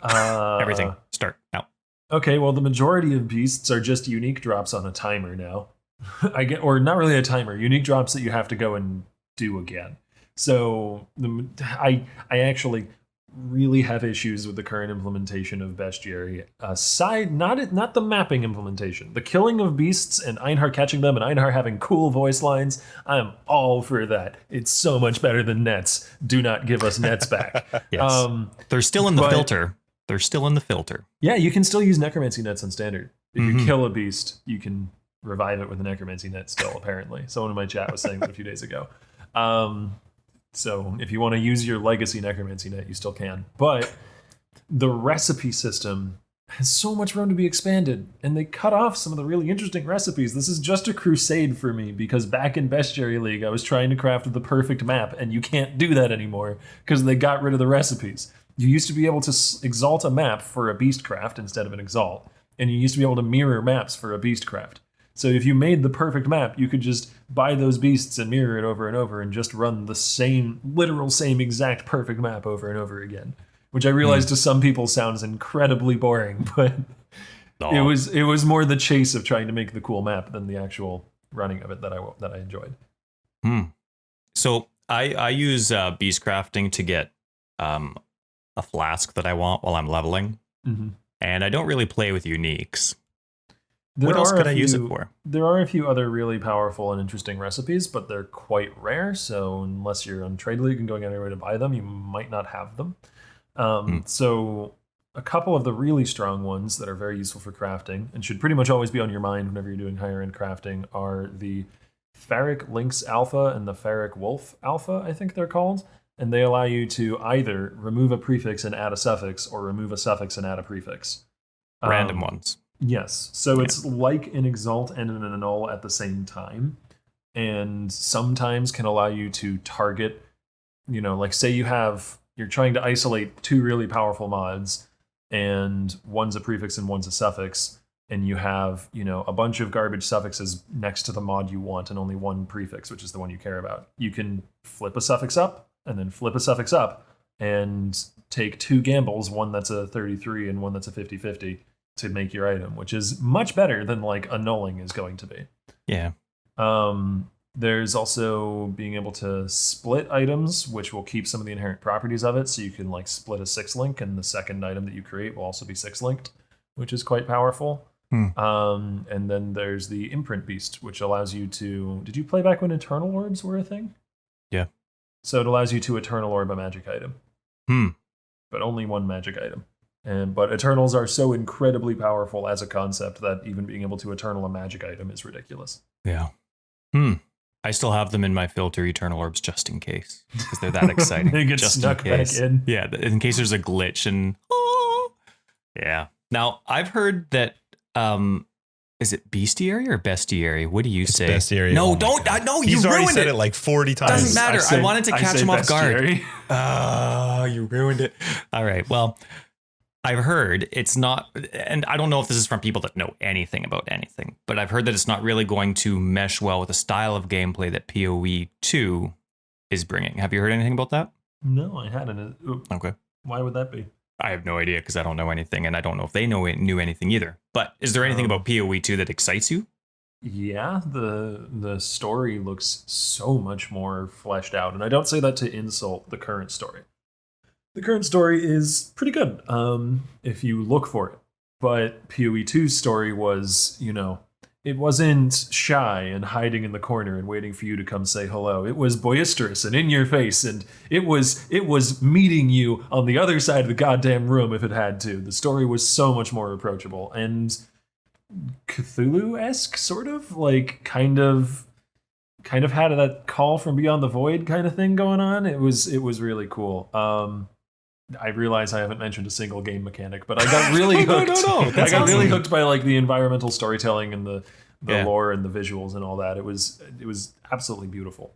Everything. Start now. Okay, well, the majority of beasts are just unique drops on a timer now. Or not really a timer, unique drops that you have to go and do again. So I actually really have issues with the current implementation of bestiary. Aside, not the mapping implementation, the killing of beasts and Einhar catching them and Einhar having cool voice lines. I'm all for that. It's so much better than nets. Do not give us nets back. Yes. They're still in the filter. They're still in the filter. Yeah, you can still use necromancy nets on standard. If you kill a beast, you can revive it with a necromancy net still, apparently. Someone in my chat was saying that a few days ago. So if you want to use your legacy necromancy net, you still can. But the recipe system has so much room to be expanded, and they cut off some of the really interesting recipes. This is just a crusade for me, because back in Bestiary League, I was trying to craft the perfect map, and you can't do that anymore because they got rid of the recipes. You used to be able to exalt a map for a beast craft instead of an exalt, and you used to be able to mirror maps for a beast craft. So if you made the perfect map, you could just buy those beasts and mirror it over and over and just run the same exact perfect map over and over again. Which I realize to some people sounds incredibly boring, but it was more the chase of trying to make the cool map than the actual running of it that I enjoyed. So I use beast crafting to get a flask that I want while I'm leveling, and I don't really play with uniques. What else could I use it for? There are a few other really powerful and interesting recipes, but they're quite rare. So unless you're on Trade League and going anywhere to buy them, you might not have them. So a couple of the really strong ones that are very useful for crafting and should pretty much always be on your mind whenever you're doing higher end crafting are the Ferric Lynx Alpha and the Ferric Wolf Alpha, I think they're called. And they allow you to either remove a prefix and add a suffix, or remove a suffix and add a prefix. Random ones. Yes. So it's like an exalt and an annul at the same time. And sometimes can allow you to target, like say you're trying to isolate two really powerful mods, and one's a prefix and one's a suffix, and you have, a bunch of garbage suffixes next to the mod you want and only one prefix, which is the one you care about. You can flip a suffix up and then flip a suffix up and take two gambles, one that's a 33 and one that's a 50-50. To make your item, which is much better than like annulling is going to be. Yeah. There's also being able to split items, which will keep some of the inherent properties of it. So you can like split a 6-link, and the second item that you create will also be 6-linked, which is quite powerful. And then there's the imprint beast, which allows you to. Did you play back when Eternal Orbs were a thing? Yeah. So it allows you to Eternal Orb a magic item. But only one magic item. But Eternals are so incredibly powerful as a concept that even being able to Eternal a magic item is ridiculous. Yeah. I still have them in my filter Eternal Orbs just in case, because they're that exciting. They get just snuck back in. Yeah, in case there's a glitch and yeah. Now I've heard that is it bestiary or bestiary? What do you say? Bestiary. No, don't. No, you He's already ruined said it like 40 times. Doesn't matter. I wanted to catch him off guard. Oh, you ruined it. All right. Well, I've heard it's not, and I don't know if this is from people that know anything about anything, but I've heard that it's not really going to mesh well with the style of gameplay that PoE 2 is bringing. Have you heard anything about that? No, I hadn't. Okay. Why would that be? I have no idea, because I don't know anything, and I don't know if they knew anything either. But is there anything about PoE 2 that excites you? Yeah, the story looks so much more fleshed out, and I don't say that to insult the current story. The current story is pretty good, if you look for it. But PoE 2's story was, it wasn't shy and hiding in the corner and waiting for you to come say hello. It was boisterous and in your face, and it was meeting you on the other side of the goddamn room if it had to. The story was so much more approachable and Cthulhu-esque, sort of, like kind of kind of had that call from beyond the void kind of thing going on. It was really cool. I realize I haven't mentioned a single game mechanic, but I got really hooked. No. I got really hooked by like the environmental storytelling and the lore and the visuals and all that. It was absolutely beautiful.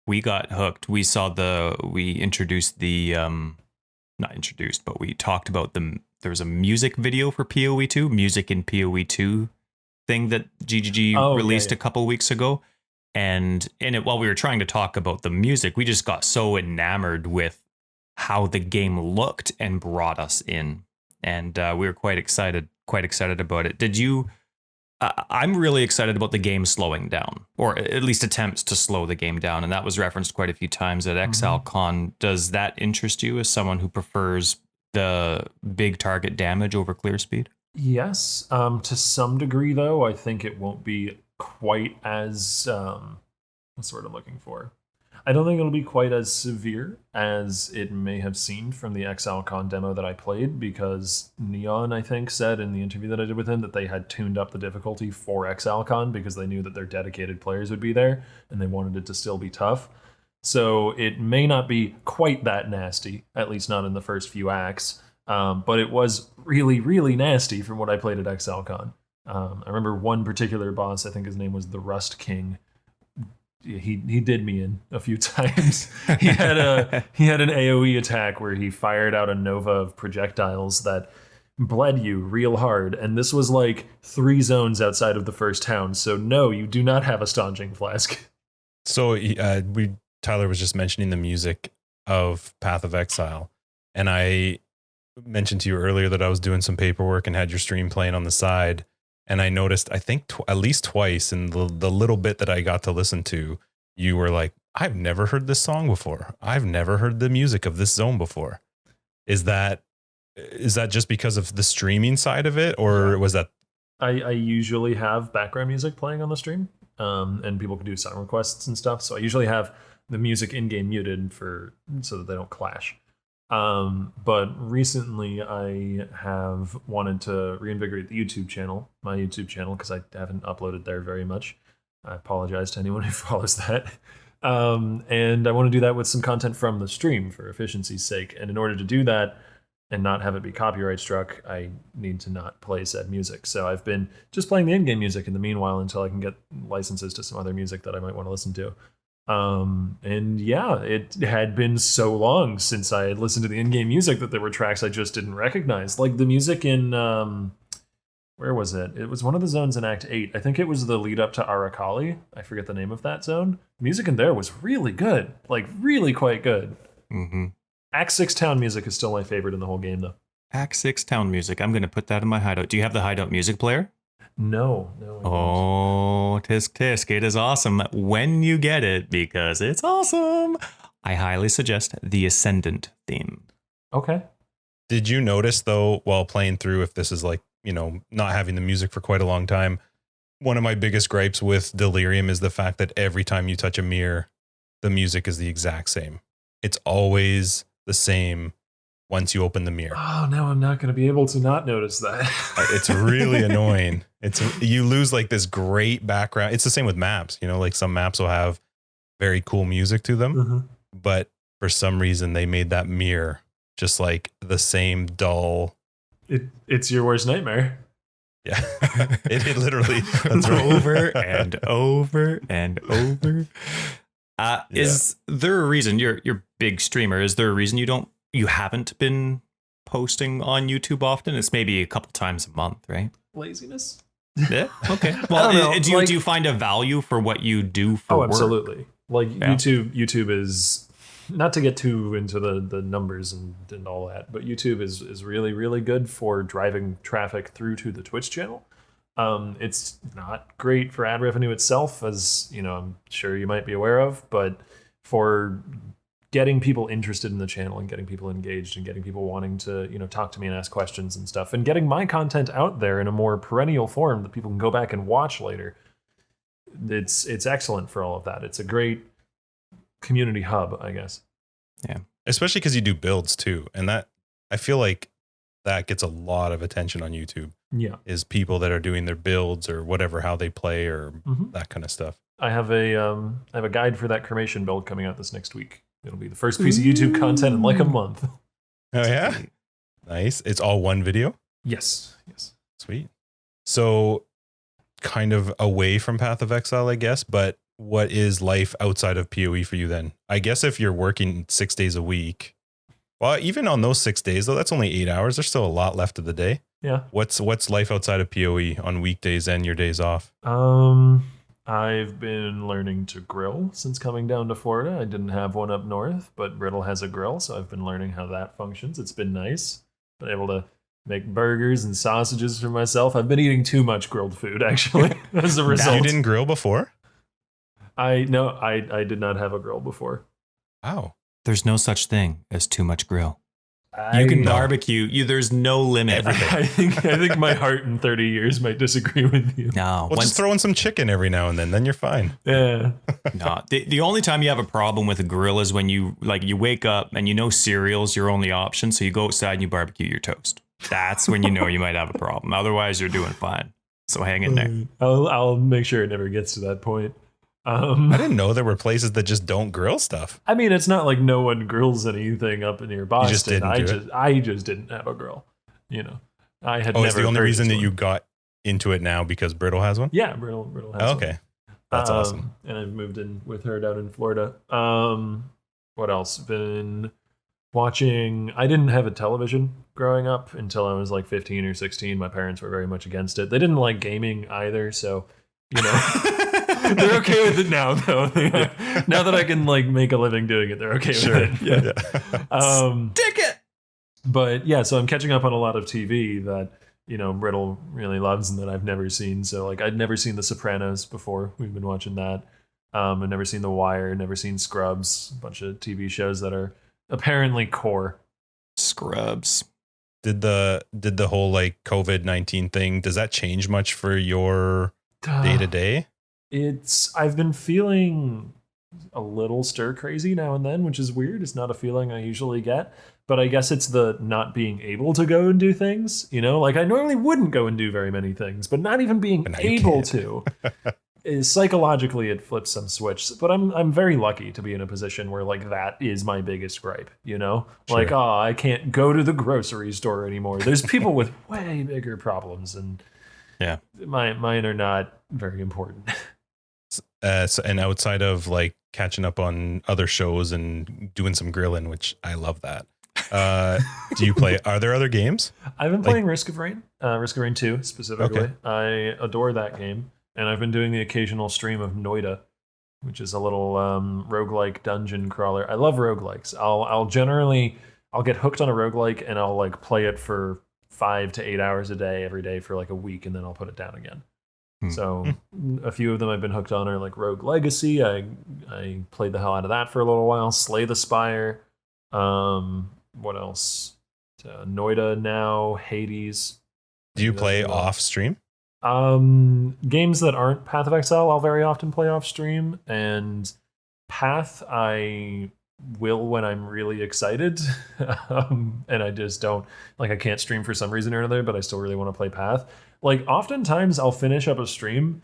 We got hooked. We introduced the not introduced, but we talked about there was a music video for POE 2, music in POE 2 thing that GGG released a couple weeks ago. And in it, while we were trying to talk about the music, we just got so enamored with how the game looked and brought us in. And we were quite excited about it. Did you? I'm really excited about the game slowing down, or at least attempts to slow the game down. And that was referenced quite a few times at Exilkhan. Does that interest you as someone who prefers the big target damage over clear speed? Yes. To some degree, though, I think it won't be quite as what's the word I'm looking for? I don't think it'll be quite as severe as it may have seemed from the Exilkhan demo that I played, because Neon, I think, said in the interview that I did with him that they had tuned up the difficulty for Exilkhan because they knew that their dedicated players would be there and they wanted it to still be tough. So it may not be quite that nasty, at least not in the first few acts, but it was really, really nasty from what I played at Exilkhan. I remember one particular boss, I think his name was the Rust King. He did me in a few times. He had an AoE attack where he fired out a nova of projectiles that bled you real hard, and this was like 3 zones outside of the first town. So no, you do not have a staunching flask. So Tyler was just mentioning the music of Path of Exile, and I mentioned to you earlier that I was doing some paperwork and had your stream playing on the side. And I noticed, I think at least twice in the little bit that I got to listen to, you were like, I've never heard this song before. I've never heard the music of this zone before. Is that just because of the streaming side of it? Or was that? I usually have background music playing on the stream, and people can do song requests and stuff. So I usually have the music in-game muted so that they don't clash. But recently I have wanted to reinvigorate the YouTube channel, my YouTube channel, because I haven't uploaded there very much. I apologize to anyone who follows that. And I want to do that with some content from the stream for efficiency's sake. And in order to do that and not have it be copyright struck, I need to not play said music. So I've been just playing the in-game music in the meanwhile until I can get licenses to some other music that I might want to listen to. And yeah, it had been so long since I had listened to the in-game music that there were tracks I just didn't recognize. Like the music in, where was it? It was one of the zones in Act 8. I think it was the lead up to Arakali. I forget the name of that zone. Music in there was really good. Like really quite good. Mm-hmm. Act 6 town music is still my favorite in the whole game though. Act 6 town music. I'm going to put that in my hideout. Do you have the hideout music player? No. Oh, tisk tisk. It is awesome when you get it because it's awesome. I highly suggest the Ascendant theme. Okay. Did you notice though, while playing through, if this is like, not having the music for quite a long time, one of my biggest gripes with Delirium is the fact that every time you touch a mirror, the music is the exact same. It's always the same once you open the mirror. Oh, now I'm not going to be able to not notice that. It's really annoying. You lose like this great background. It's the same with maps. Like some maps will have very cool music to them, but for some reason they made that mirror just like the same dull. It's your worst nightmare. Yeah, it literally that's over and over and over. Is there a reason you're big streamer? Is there a reason you haven't been posting on YouTube often? It's maybe a couple times a month, right? Laziness. Yeah. Okay. Well, do you find a value for what you do for work? Absolutely. Like YouTube is, not to get too into the numbers and all that, but YouTube is really, really good for driving traffic through to the Twitch channel. It's not great for ad revenue itself, as I'm sure you might be aware of, but for getting people interested in the channel and getting people engaged and getting people wanting to, talk to me and ask questions and stuff, and getting my content out there in a more perennial form that people can go back and watch later. It's excellent for all of that. It's a great community hub, I guess. Yeah. Especially because you do builds too. And that, I feel like that gets a lot of attention on YouTube. Yeah. is people that are doing their builds or whatever, how they play or that kind of stuff. I have a guide for that cremation build coming out this next week. It'll be the first piece of YouTube content in like a month. Oh yeah, nice. It's all one video. Yes. Sweet. So, kind of away from Path of Exile, I guess. But what is life outside of POE for you then? I guess if you're working 6 days a week, well, even on those 6 days though, that's only 8 hours. There's still a lot left of the day. Yeah. What's life outside of POE on weekdays and your days off? I've been learning to grill since coming down to Florida. I didn't have one up north, but Brittle has a grill, so I've been learning how that functions. It's been nice. Been able to make burgers and sausages for myself. I've been eating too much grilled food, actually, as a result. You didn't grill before? I did not have a grill before. Wow. There's no such thing as too much grill. You can barbecue. There's no limit. I think my heart in 30 years might disagree with you. No. Well, just throw in some chicken every now and then you're fine. Yeah. No. The only time you have a problem with a grill is when you wake up and cereal's your only option, so you go outside and you barbecue your toast. That's when you know you might have a problem. Otherwise, you're doing fine. So hang in there. I'll make sure it never gets to that point. I didn't know there were places that just don't grill stuff. I mean, it's not like no one grills anything up near Boston. I just didn't have a grill. I had. Is the only reason that you got into it now because Brittle has one? Yeah, Brittle has one. Okay, that's awesome. And I've moved in with her down in Florida. What else? Been watching. I didn't have a television growing up until I was like 15 or 16. My parents were very much against it. They didn't like gaming either, so they're okay with it now, though. Now that I can make a living doing it, they're okay with it. Yeah. Stick it. But yeah, so I'm catching up on a lot of TV that Brittle really loves and that I've never seen. So I'd never seen The Sopranos before. We've been watching that. I've never seen The Wire. Never seen Scrubs. A bunch of TV shows that are apparently core. Scrubs. Did the whole COVID-19 thing? Does that change much for your day to day? I've been feeling a little stir crazy now and then, which is weird. It's not a feeling I usually get, but I guess it's the not being able to go and do things. I normally wouldn't go and do very many things, but not even being able to is psychologically it flips some switch. But I'm very lucky to be in a position where that is my biggest gripe. Sure. I can't go to the grocery store anymore. There's people with way bigger problems, and yeah, mine are not very important. And outside of catching up on other shows and doing some grilling, which I love that. Do you play? Are there other games? I've been playing Risk of Rain 2 specifically. Okay. I adore that game, and I've been doing the occasional stream of Noida, which is a little roguelike dungeon crawler. I love roguelikes. I'll get hooked on a roguelike and I'll play it for 5 to 8 hours a day every day for a week, and then I'll put it down again. So a few of them I've been hooked on are Rogue Legacy. I played the hell out of that for a little while. Slay the Spire. What else? Noida now. Hades. Do you play off stream? Games that aren't Path of Exile, I'll very often play off stream, and Path I will when I'm really excited. And I just don't I can't stream for some reason or another, but I still really want to play Path. Oftentimes I'll finish up a stream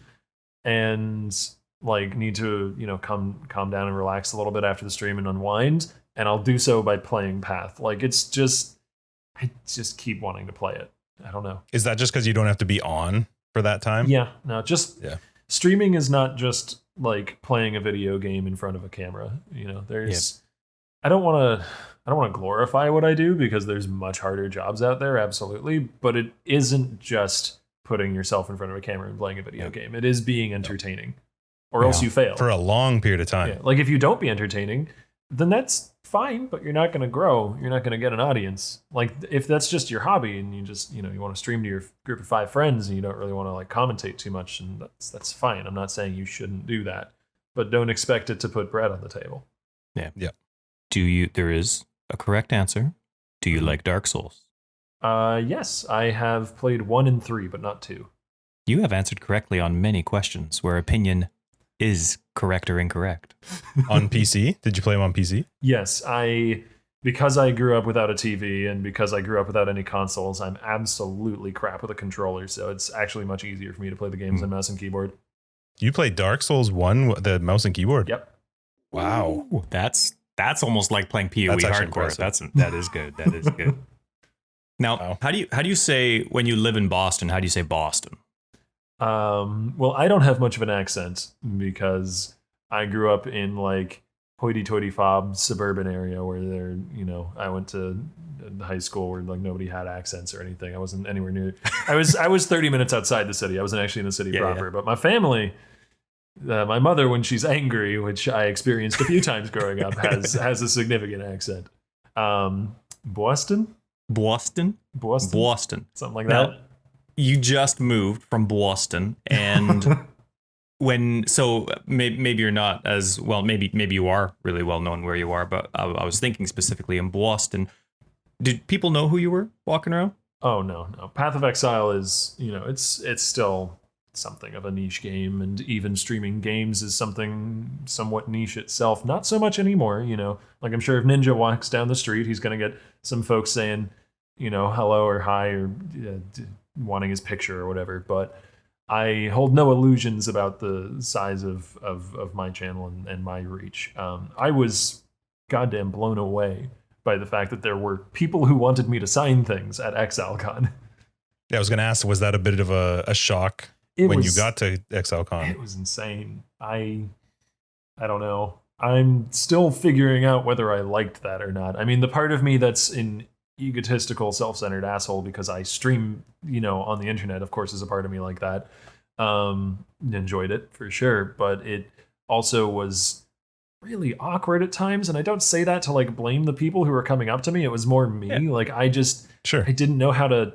and need to calm down and relax a little bit after the stream and unwind, and I'll do so by playing Path. I just keep wanting to play it. I don't know. Is that just because you don't have to be on for that time? Yeah. No, streaming is not just playing a video game in front of a camera. There's I don't want to glorify what I do because there's much harder jobs out there, absolutely, but it isn't just putting yourself in front of a camera and playing a video game. It is being entertaining, or else you fail. For a long period of time. Yeah. If you don't be entertaining, then that's fine, but you're not going to grow. You're not going to get an audience. If that's just your hobby and you just, you want to stream to your group of 5 friends and you don't really want to commentate too much, and that's fine. I'm not saying you shouldn't do that, but don't expect it to put bread on the table. Yeah. Yeah. There is a correct answer. Do you like Dark Souls? Yes, I have played 1 and 3, but not 2. You have answered correctly on many questions where opinion is correct or incorrect. On PC? Did you play them on PC? Yes, I because I grew up without a TV and because I grew up without any consoles, I'm absolutely crap with a controller. So it's actually much easier for me to play the games on mouse and keyboard. You played Dark Souls 1 with the mouse and keyboard? Yep. Wow. Ooh, that's almost like playing POE hardcore. That is good. That is good. Now, Wow. how do you say when you live in Boston? How do you say Boston? Well, I don't have much of an accent because I grew up in like hoity-toity fob suburban area where there, I went to high school where like nobody had accents or anything. I wasn't anywhere near. I was 30 minutes outside the city. I wasn't actually in the city proper, but my family. My mother, when she's angry, which I experienced a few times growing up, has a significant accent. Boston, Boston, something like now, that. You just moved from Boston, and maybe you're not as well. Maybe you are really well known where you are, but I was thinking specifically in Boston. Did people know who you were walking around? Oh no. Path of Exile is it's still something of a niche game, and even streaming games is something somewhat niche itself. Not so much anymore, like I'm sure if Ninja walks down the street, he's going to get some folks saying, hello or hi or wanting his picture or whatever. But I hold no illusions about the size of my channel and my reach. I was goddamn blown away by the fact that there were people who wanted me to sign things at Excelkhan. Yeah, I was going to ask, was that a bit of a shock? You got to Excelkhan? It was insane. I don't know. I'm still figuring out whether I liked that or not. I mean, the part of me that's an egotistical, self-centered asshole because I stream, on the internet, of course, is a part of me like that. Enjoyed it for sure, but it also was really awkward at times. And I don't say that to like blame the people who were coming up to me. It was more me. Yeah. Like I didn't know how to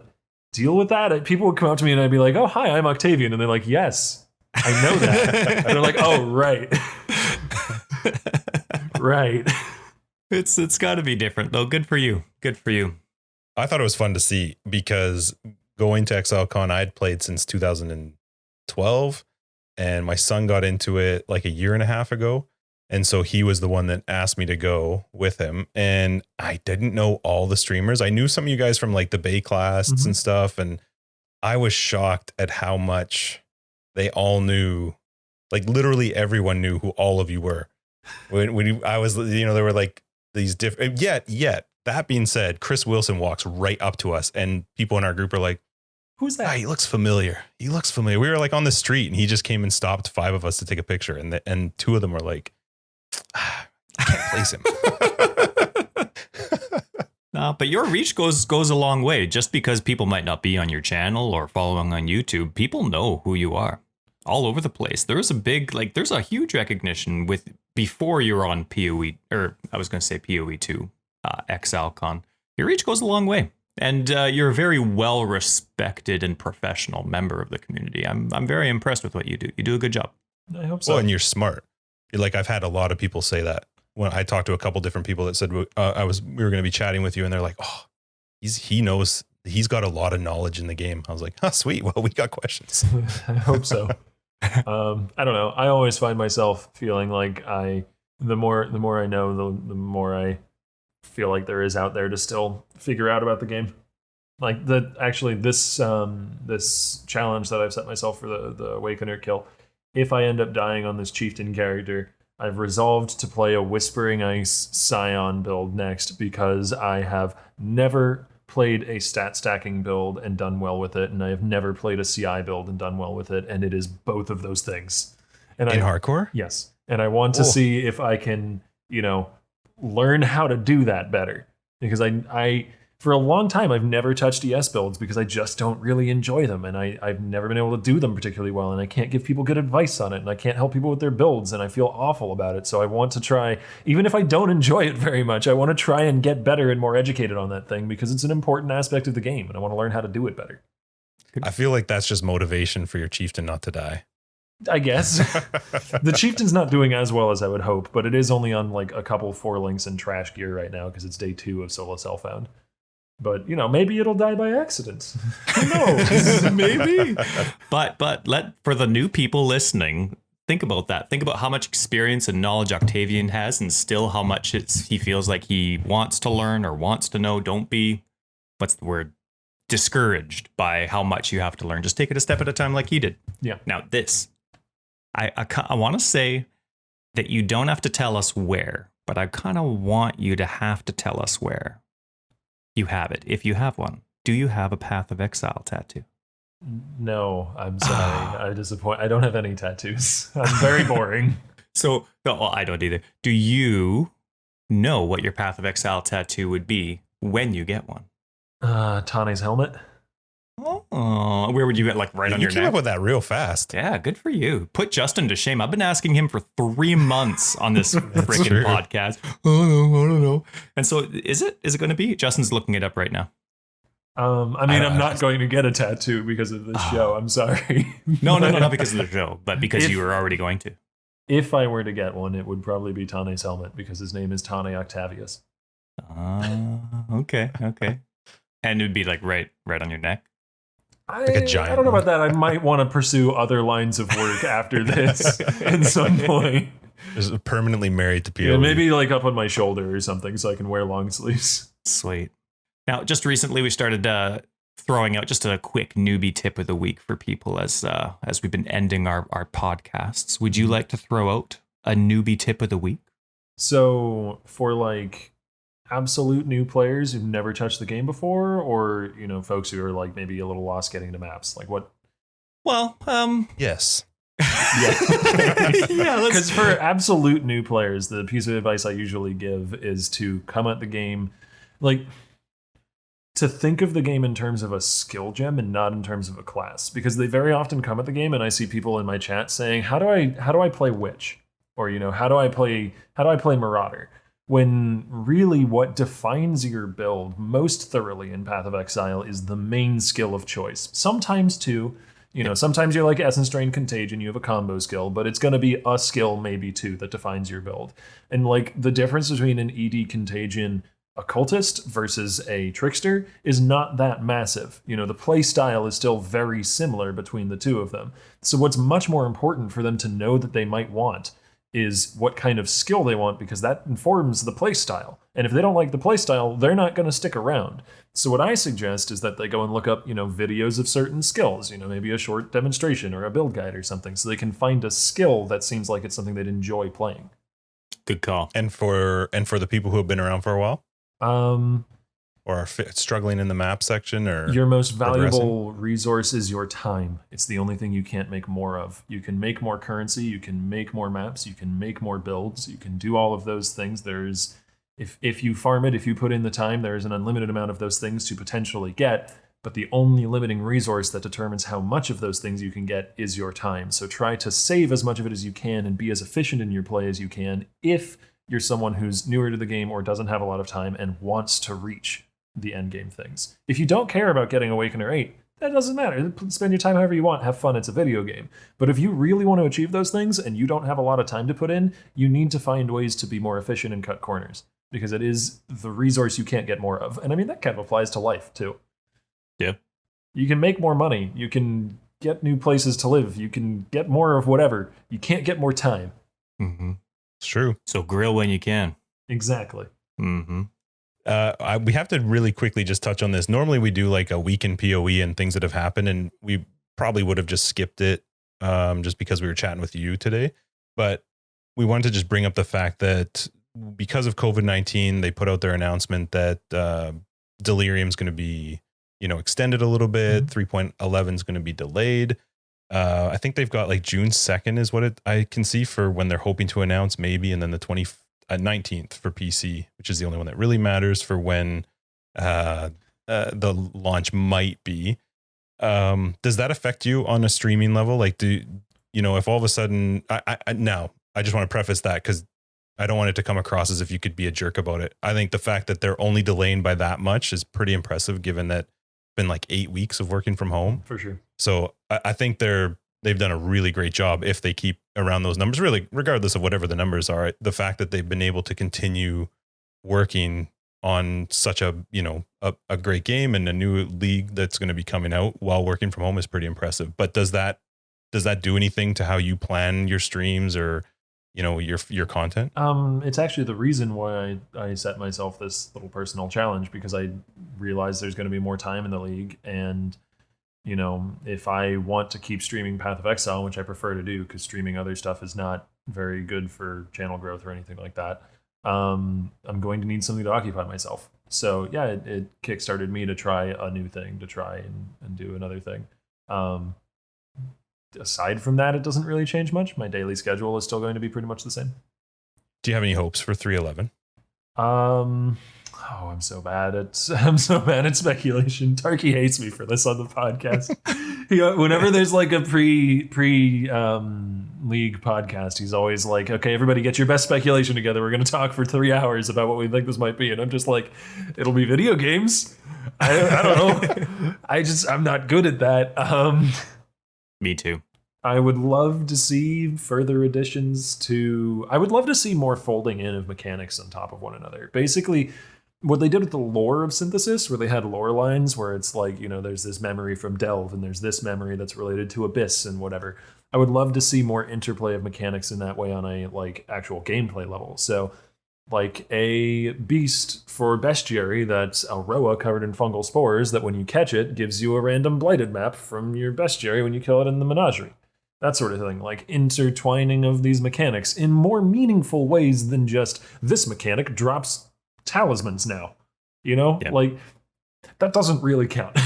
deal with that. People would come up to me and I'd be like, "Oh, hi, I'm Octavian," and they're like, "Yes, I know that." And they're like, "Oh, right, right." It's got to be different though. Good for you. Good for you. I thought it was fun to see because going to Excelkhan, I'd played since 2012, and my son got into it like a year and a half ago. And so he was the one that asked me to go with him. And I didn't know all the streamers. I knew some of you guys from like the Bay class and stuff. And I was shocked at how much they all knew. Like literally everyone knew who all of you were. I was, there were like these different, yet that being said, Chris Wilson walks right up to us and people in our group are like, "Who's that? He looks familiar. We were like on the street and he just came and stopped 5 of us to take a picture. And 2 of them were like, "I can't place him." No, but your reach goes a long way. Just because people might not be on your channel or following on YouTube, people know who you are all over the place. There's a huge recognition before you're on POE, or I was going to say POE 2, Exilkhan. Your reach goes a long way. And you're a very well respected and professional member of the community. I'm very impressed with what you do. You do a good job. I hope so. Well, and you're smart. Like I've had a lot of people say that. When I talked to a couple different people that said we were going to be chatting with you, and they're like, "Oh, he knows. He's got a lot of knowledge in the game." I was like, "Oh, sweet. Well, we got questions." I hope so. I don't know. I always find myself feeling like the more I know, the more I feel like there is out there to still figure out about the game. Like this challenge that I've set myself for the Awakener kill. If I end up dying on this chieftain character, I've resolved to play a Whispering Ice Scion build next because I have never played a stat stacking build and done well with it, and I have never played a CI build and done well with it, and it is both of those things. And in hardcore? Yes. And I want to see if I can, learn how to do that better. Because I for a long time, I've never touched ES builds because I just don't really enjoy them. And I've never been able to do them particularly well. And I can't give people good advice on it. And I can't help people with their builds. And I feel awful about it. So I want to try, even if I don't enjoy it very much, I want to try and get better and more educated on that thing because it's an important aspect of the game. And I want to learn how to do it better. I feel like that's just motivation for your chieftain not to die. I guess. The chieftain's not doing as well as I would hope, but it is only on like a couple 4 links and trash gear right now because it's day 2 of solo self-found. But, maybe it'll die by accident. Who knows? Maybe. But for the new people listening, think about that. Think about how much experience and knowledge Octavian has, and still how much he feels like he wants to learn or wants to know. Don't be, what's the word, discouraged by how much you have to learn. Just take it a step at a time like he did. Yeah. Now this, I want to say that you don't have to tell us where, but I kind of want you to have to tell us where you have it, if you have one. Do you have a Path of Exile tattoo? No, I'm sorry. I disappoint. I don't have any tattoos. I'm very boring. So, well, I don't either. Do you know what your Path of Exile tattoo would be when you get one? Tane's helmet. Oh, where would you get, like, right on your neck? You came up with that real fast. Yeah, good for you. Put Justin to shame. I've been asking him for 3 months on this freaking podcast. I don't know. And so, is it going to be? Justin's looking it up right now. I mean, I'm not going to get a tattoo because of this show. I'm sorry. No, not because of the show, but because you were already going to. If I were to get one, it would probably be Tane's helmet because his name is Tane Octavius. Okay. And it would be like right on your neck. Like a giant I don't know about that. I might want to pursue other lines of work after this at some point. Just permanently married to POE. Yeah, maybe like up on my shoulder or something so I can wear long sleeves. Sweet. Now, just recently we started throwing out just a quick newbie tip of the week for people as we've been ending our podcasts. Would you like to throw out a newbie tip of the week? So for like absolute new players who've never touched the game before, or, you know, folks who are like maybe a little lost getting to maps, like what? Well, yes. Yeah. Because for absolute new players, the piece of advice I usually give is to come at the game, like, to think of the game in terms of a skill gem and not in terms of a class, because they very often come at the game and I see people in my chat saying, how do I play Witch? Or, you know, how do I play Marauder? When really what defines your build most thoroughly in Path of Exile is the main skill of choice. Sometimes two, you know, sometimes you're like Essence Drain Contagion, you have a combo skill, but it's going to be a skill, maybe two, that defines your build. And like the difference between an ED Contagion occultist versus a trickster is not that massive. You know, the play style is still very similar between the two of them. So what's much more important for them to know that they might want is what kind of skill they want, because that informs the play style. And if they don't like the play style, they're not going to stick around. So what I suggest is that they go and look up, you know, videos of certain skills, you know, maybe a short demonstration or a build guide or something, so they can find a skill that seems like it's something they'd enjoy playing. Good call. And for the people who have been around for a while? Or are struggling in the map section, or your most valuable resource is your time. It's the only thing you can't make more of. You can make more currency, you can make more maps, you can make more builds, you can do all of those things. There's, if you farm it, if you put in the time, there's an unlimited amount of those things to potentially get, but the only limiting resource that determines how much of those things you can get is your time. So try to save as much of it as you can and be as efficient in your play as you can if you're someone who's newer to the game or doesn't have a lot of time and wants to reach the end game things. If you don't care about getting Awakener 8, that doesn't matter. Spend your time however you want. Have fun. It's a video game. But if you really want to achieve those things and you don't have a lot of time to put in, you need to find ways to be more efficient and cut corners, because it is the resource you can't get more of. And I mean, that kind of applies to life too. Yeah. You can make more money. You can get new places to live. You can get more of whatever. You can't get more time. Mm-hmm. It's true. So grill when you can. Exactly. Mm-hmm. We have to really quickly just touch on this. Normally we do like a week in POE and things that have happened, and we probably would have just skipped it just because we were chatting with you today. But we wanted to just bring up the fact that because of COVID-19, they put out their announcement that Delirium is going to be, you know, extended a little bit. 3.11 is going to be delayed. I think they've got like June 2nd is what I can see for when they're hoping to announce, maybe, and then the 19th for PC, which is the only one that really matters for when the launch might be. Does that affect you on a streaming level? Like, do you know, if all of a sudden, now I just want to preface that because I don't want it to come across as if you could be a jerk about it. I think the fact that they're only delaying by that much is pretty impressive, given that it's been like 8 weeks of working from home. For sure. So I think they've done a really great job if they keep around those numbers, really, regardless of whatever the numbers are. The fact that they've been able to continue working on such a, you know, a great game and a new league that's going to be coming out while working from home is pretty impressive. But does that does that do anything to how you plan your streams or, you know, your content? It's actually the reason why I set myself this little personal challenge, because I realized there's going to be more time in the league. And, you know, if I want to keep streaming Path of Exile, which I prefer to do because streaming other stuff is not very good for channel growth or anything like that, I'm going to need something to occupy myself. So yeah, it kickstarted me to try a new thing, to try and do another thing. Aside from that, it doesn't really change much. My daily schedule is still going to be pretty much the same. Do you have any hopes for 311? I'm so bad at speculation. Tarky hates me for this on the podcast. Whenever there's like a pre league podcast, he's always like, "Okay, everybody, get your best speculation together. We're going to talk for 3 hours about what we think this might be." And I'm just like, "It'll be video games." I don't know. I'm not good at that. Me too. I would love to see further additions to... I would love to see more folding in of mechanics on top of one another. Basically, what they did with the lore of Synthesis, where they had lore lines where it's like, you know, there's this memory from Delve and there's this memory that's related to Abyss and whatever. I would love to see more interplay of mechanics in that way on a like actual gameplay level. So like a beast for bestiary that's a Roa covered in fungal spores that when you catch it gives you a random blighted map from your bestiary when you kill it in the menagerie. That sort of thing, like intertwining of these mechanics in more meaningful ways than just this mechanic drops talismans now. You know, like that doesn't really count.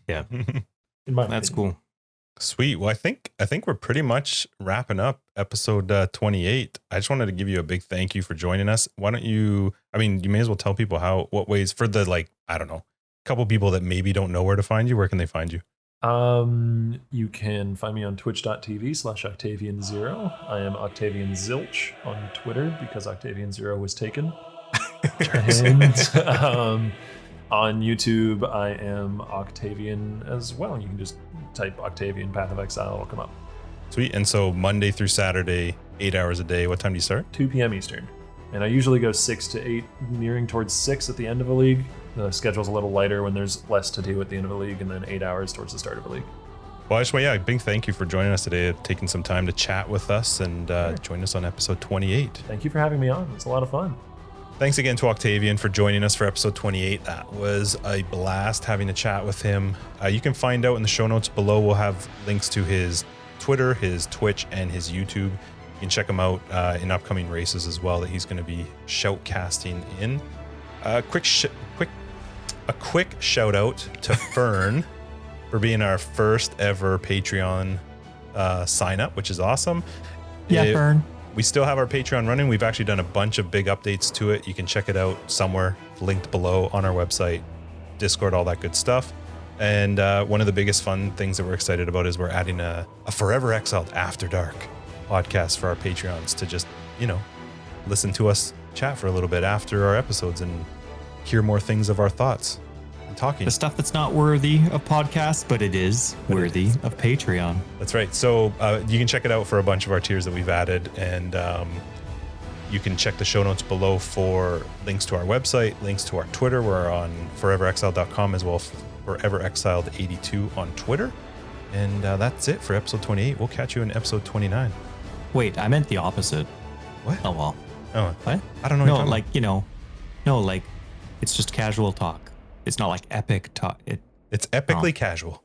Yeah, in my that's opinion. cool. Sweet. Well, I think we're pretty much wrapping up episode 28. I just wanted to give you a big thank you for joining us. Why don't you? I mean, you may as well tell people what ways for the like, I don't know, couple people that maybe don't know where to find you. Where can they find you? You can find me on twitch.tv/Octavian0. I am Octavian Zilch on Twitter because Octavian0 was taken. And on YouTube, I am Octavian as well. You can just type Octavian Path of Exile, it'll come up. Sweet. And so Monday through Saturday, 8 hours a day. What time do you start? 2 p.m. Eastern. And I usually go 6 to 8, nearing towards 6 at the end of a league. The schedule's a little lighter when there's less to do at the end of a league, and then 8 hours towards the start of a league. Well, I just want, yeah, a big thank you for joining us today, taking some time to chat with us and join us on episode 28. Thank you for having me on. It's a lot of fun. Thanks again to Octavian for joining us for episode 28. That was a blast having a chat with him. You can find out in the show notes below. We'll have links to his Twitter, his Twitch, and his YouTube. You can check him out in upcoming races as well that he's going to be shoutcasting in. A quick shout out to Fern for being our first ever Patreon sign up, which is awesome. Yeah, Fern. We still have our Patreon running. We've actually done a bunch of big updates to it. You can check it out somewhere linked below on our website, Discord, all that good stuff. And one of the biggest fun things that we're excited about is we're adding a Forever Exiled After Dark podcast for our Patreons to just, you know, listen to us chat for a little bit after our episodes and hear more things of our thoughts and talking. The stuff that's not worthy of podcasts, but it is worthy of Patreon. That's right. So you can check it out for a bunch of our tiers that we've added, and you can check the show notes below for links to our website, links to our Twitter. We're on foreverexiled.com as well as foreverexiled82 on Twitter. And that's it for episode 28. We'll catch you in episode 29. Wait, I meant the opposite. What? Oh, well. Oh, What? I don't know. No, like, you know, no, like, it's just casual talk. It's not like epic talk. It's epically casual.